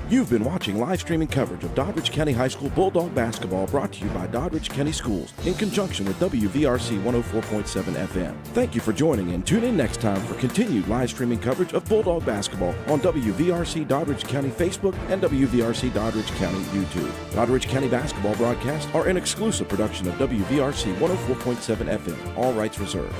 You've been watching live streaming coverage of Doddridge County High School Bulldog basketball brought to you by Doddridge County Schools in conjunction with WVRC 104.7 FM. Thank you for joining and tune in next time for continued live streaming coverage of Bulldog basketball on WVRC Doddridge County Facebook and WVRC Doddridge County YouTube. Doddridge County basketball broadcasts are an exclusive production of WVRC 104.7 FM. All rights reserved.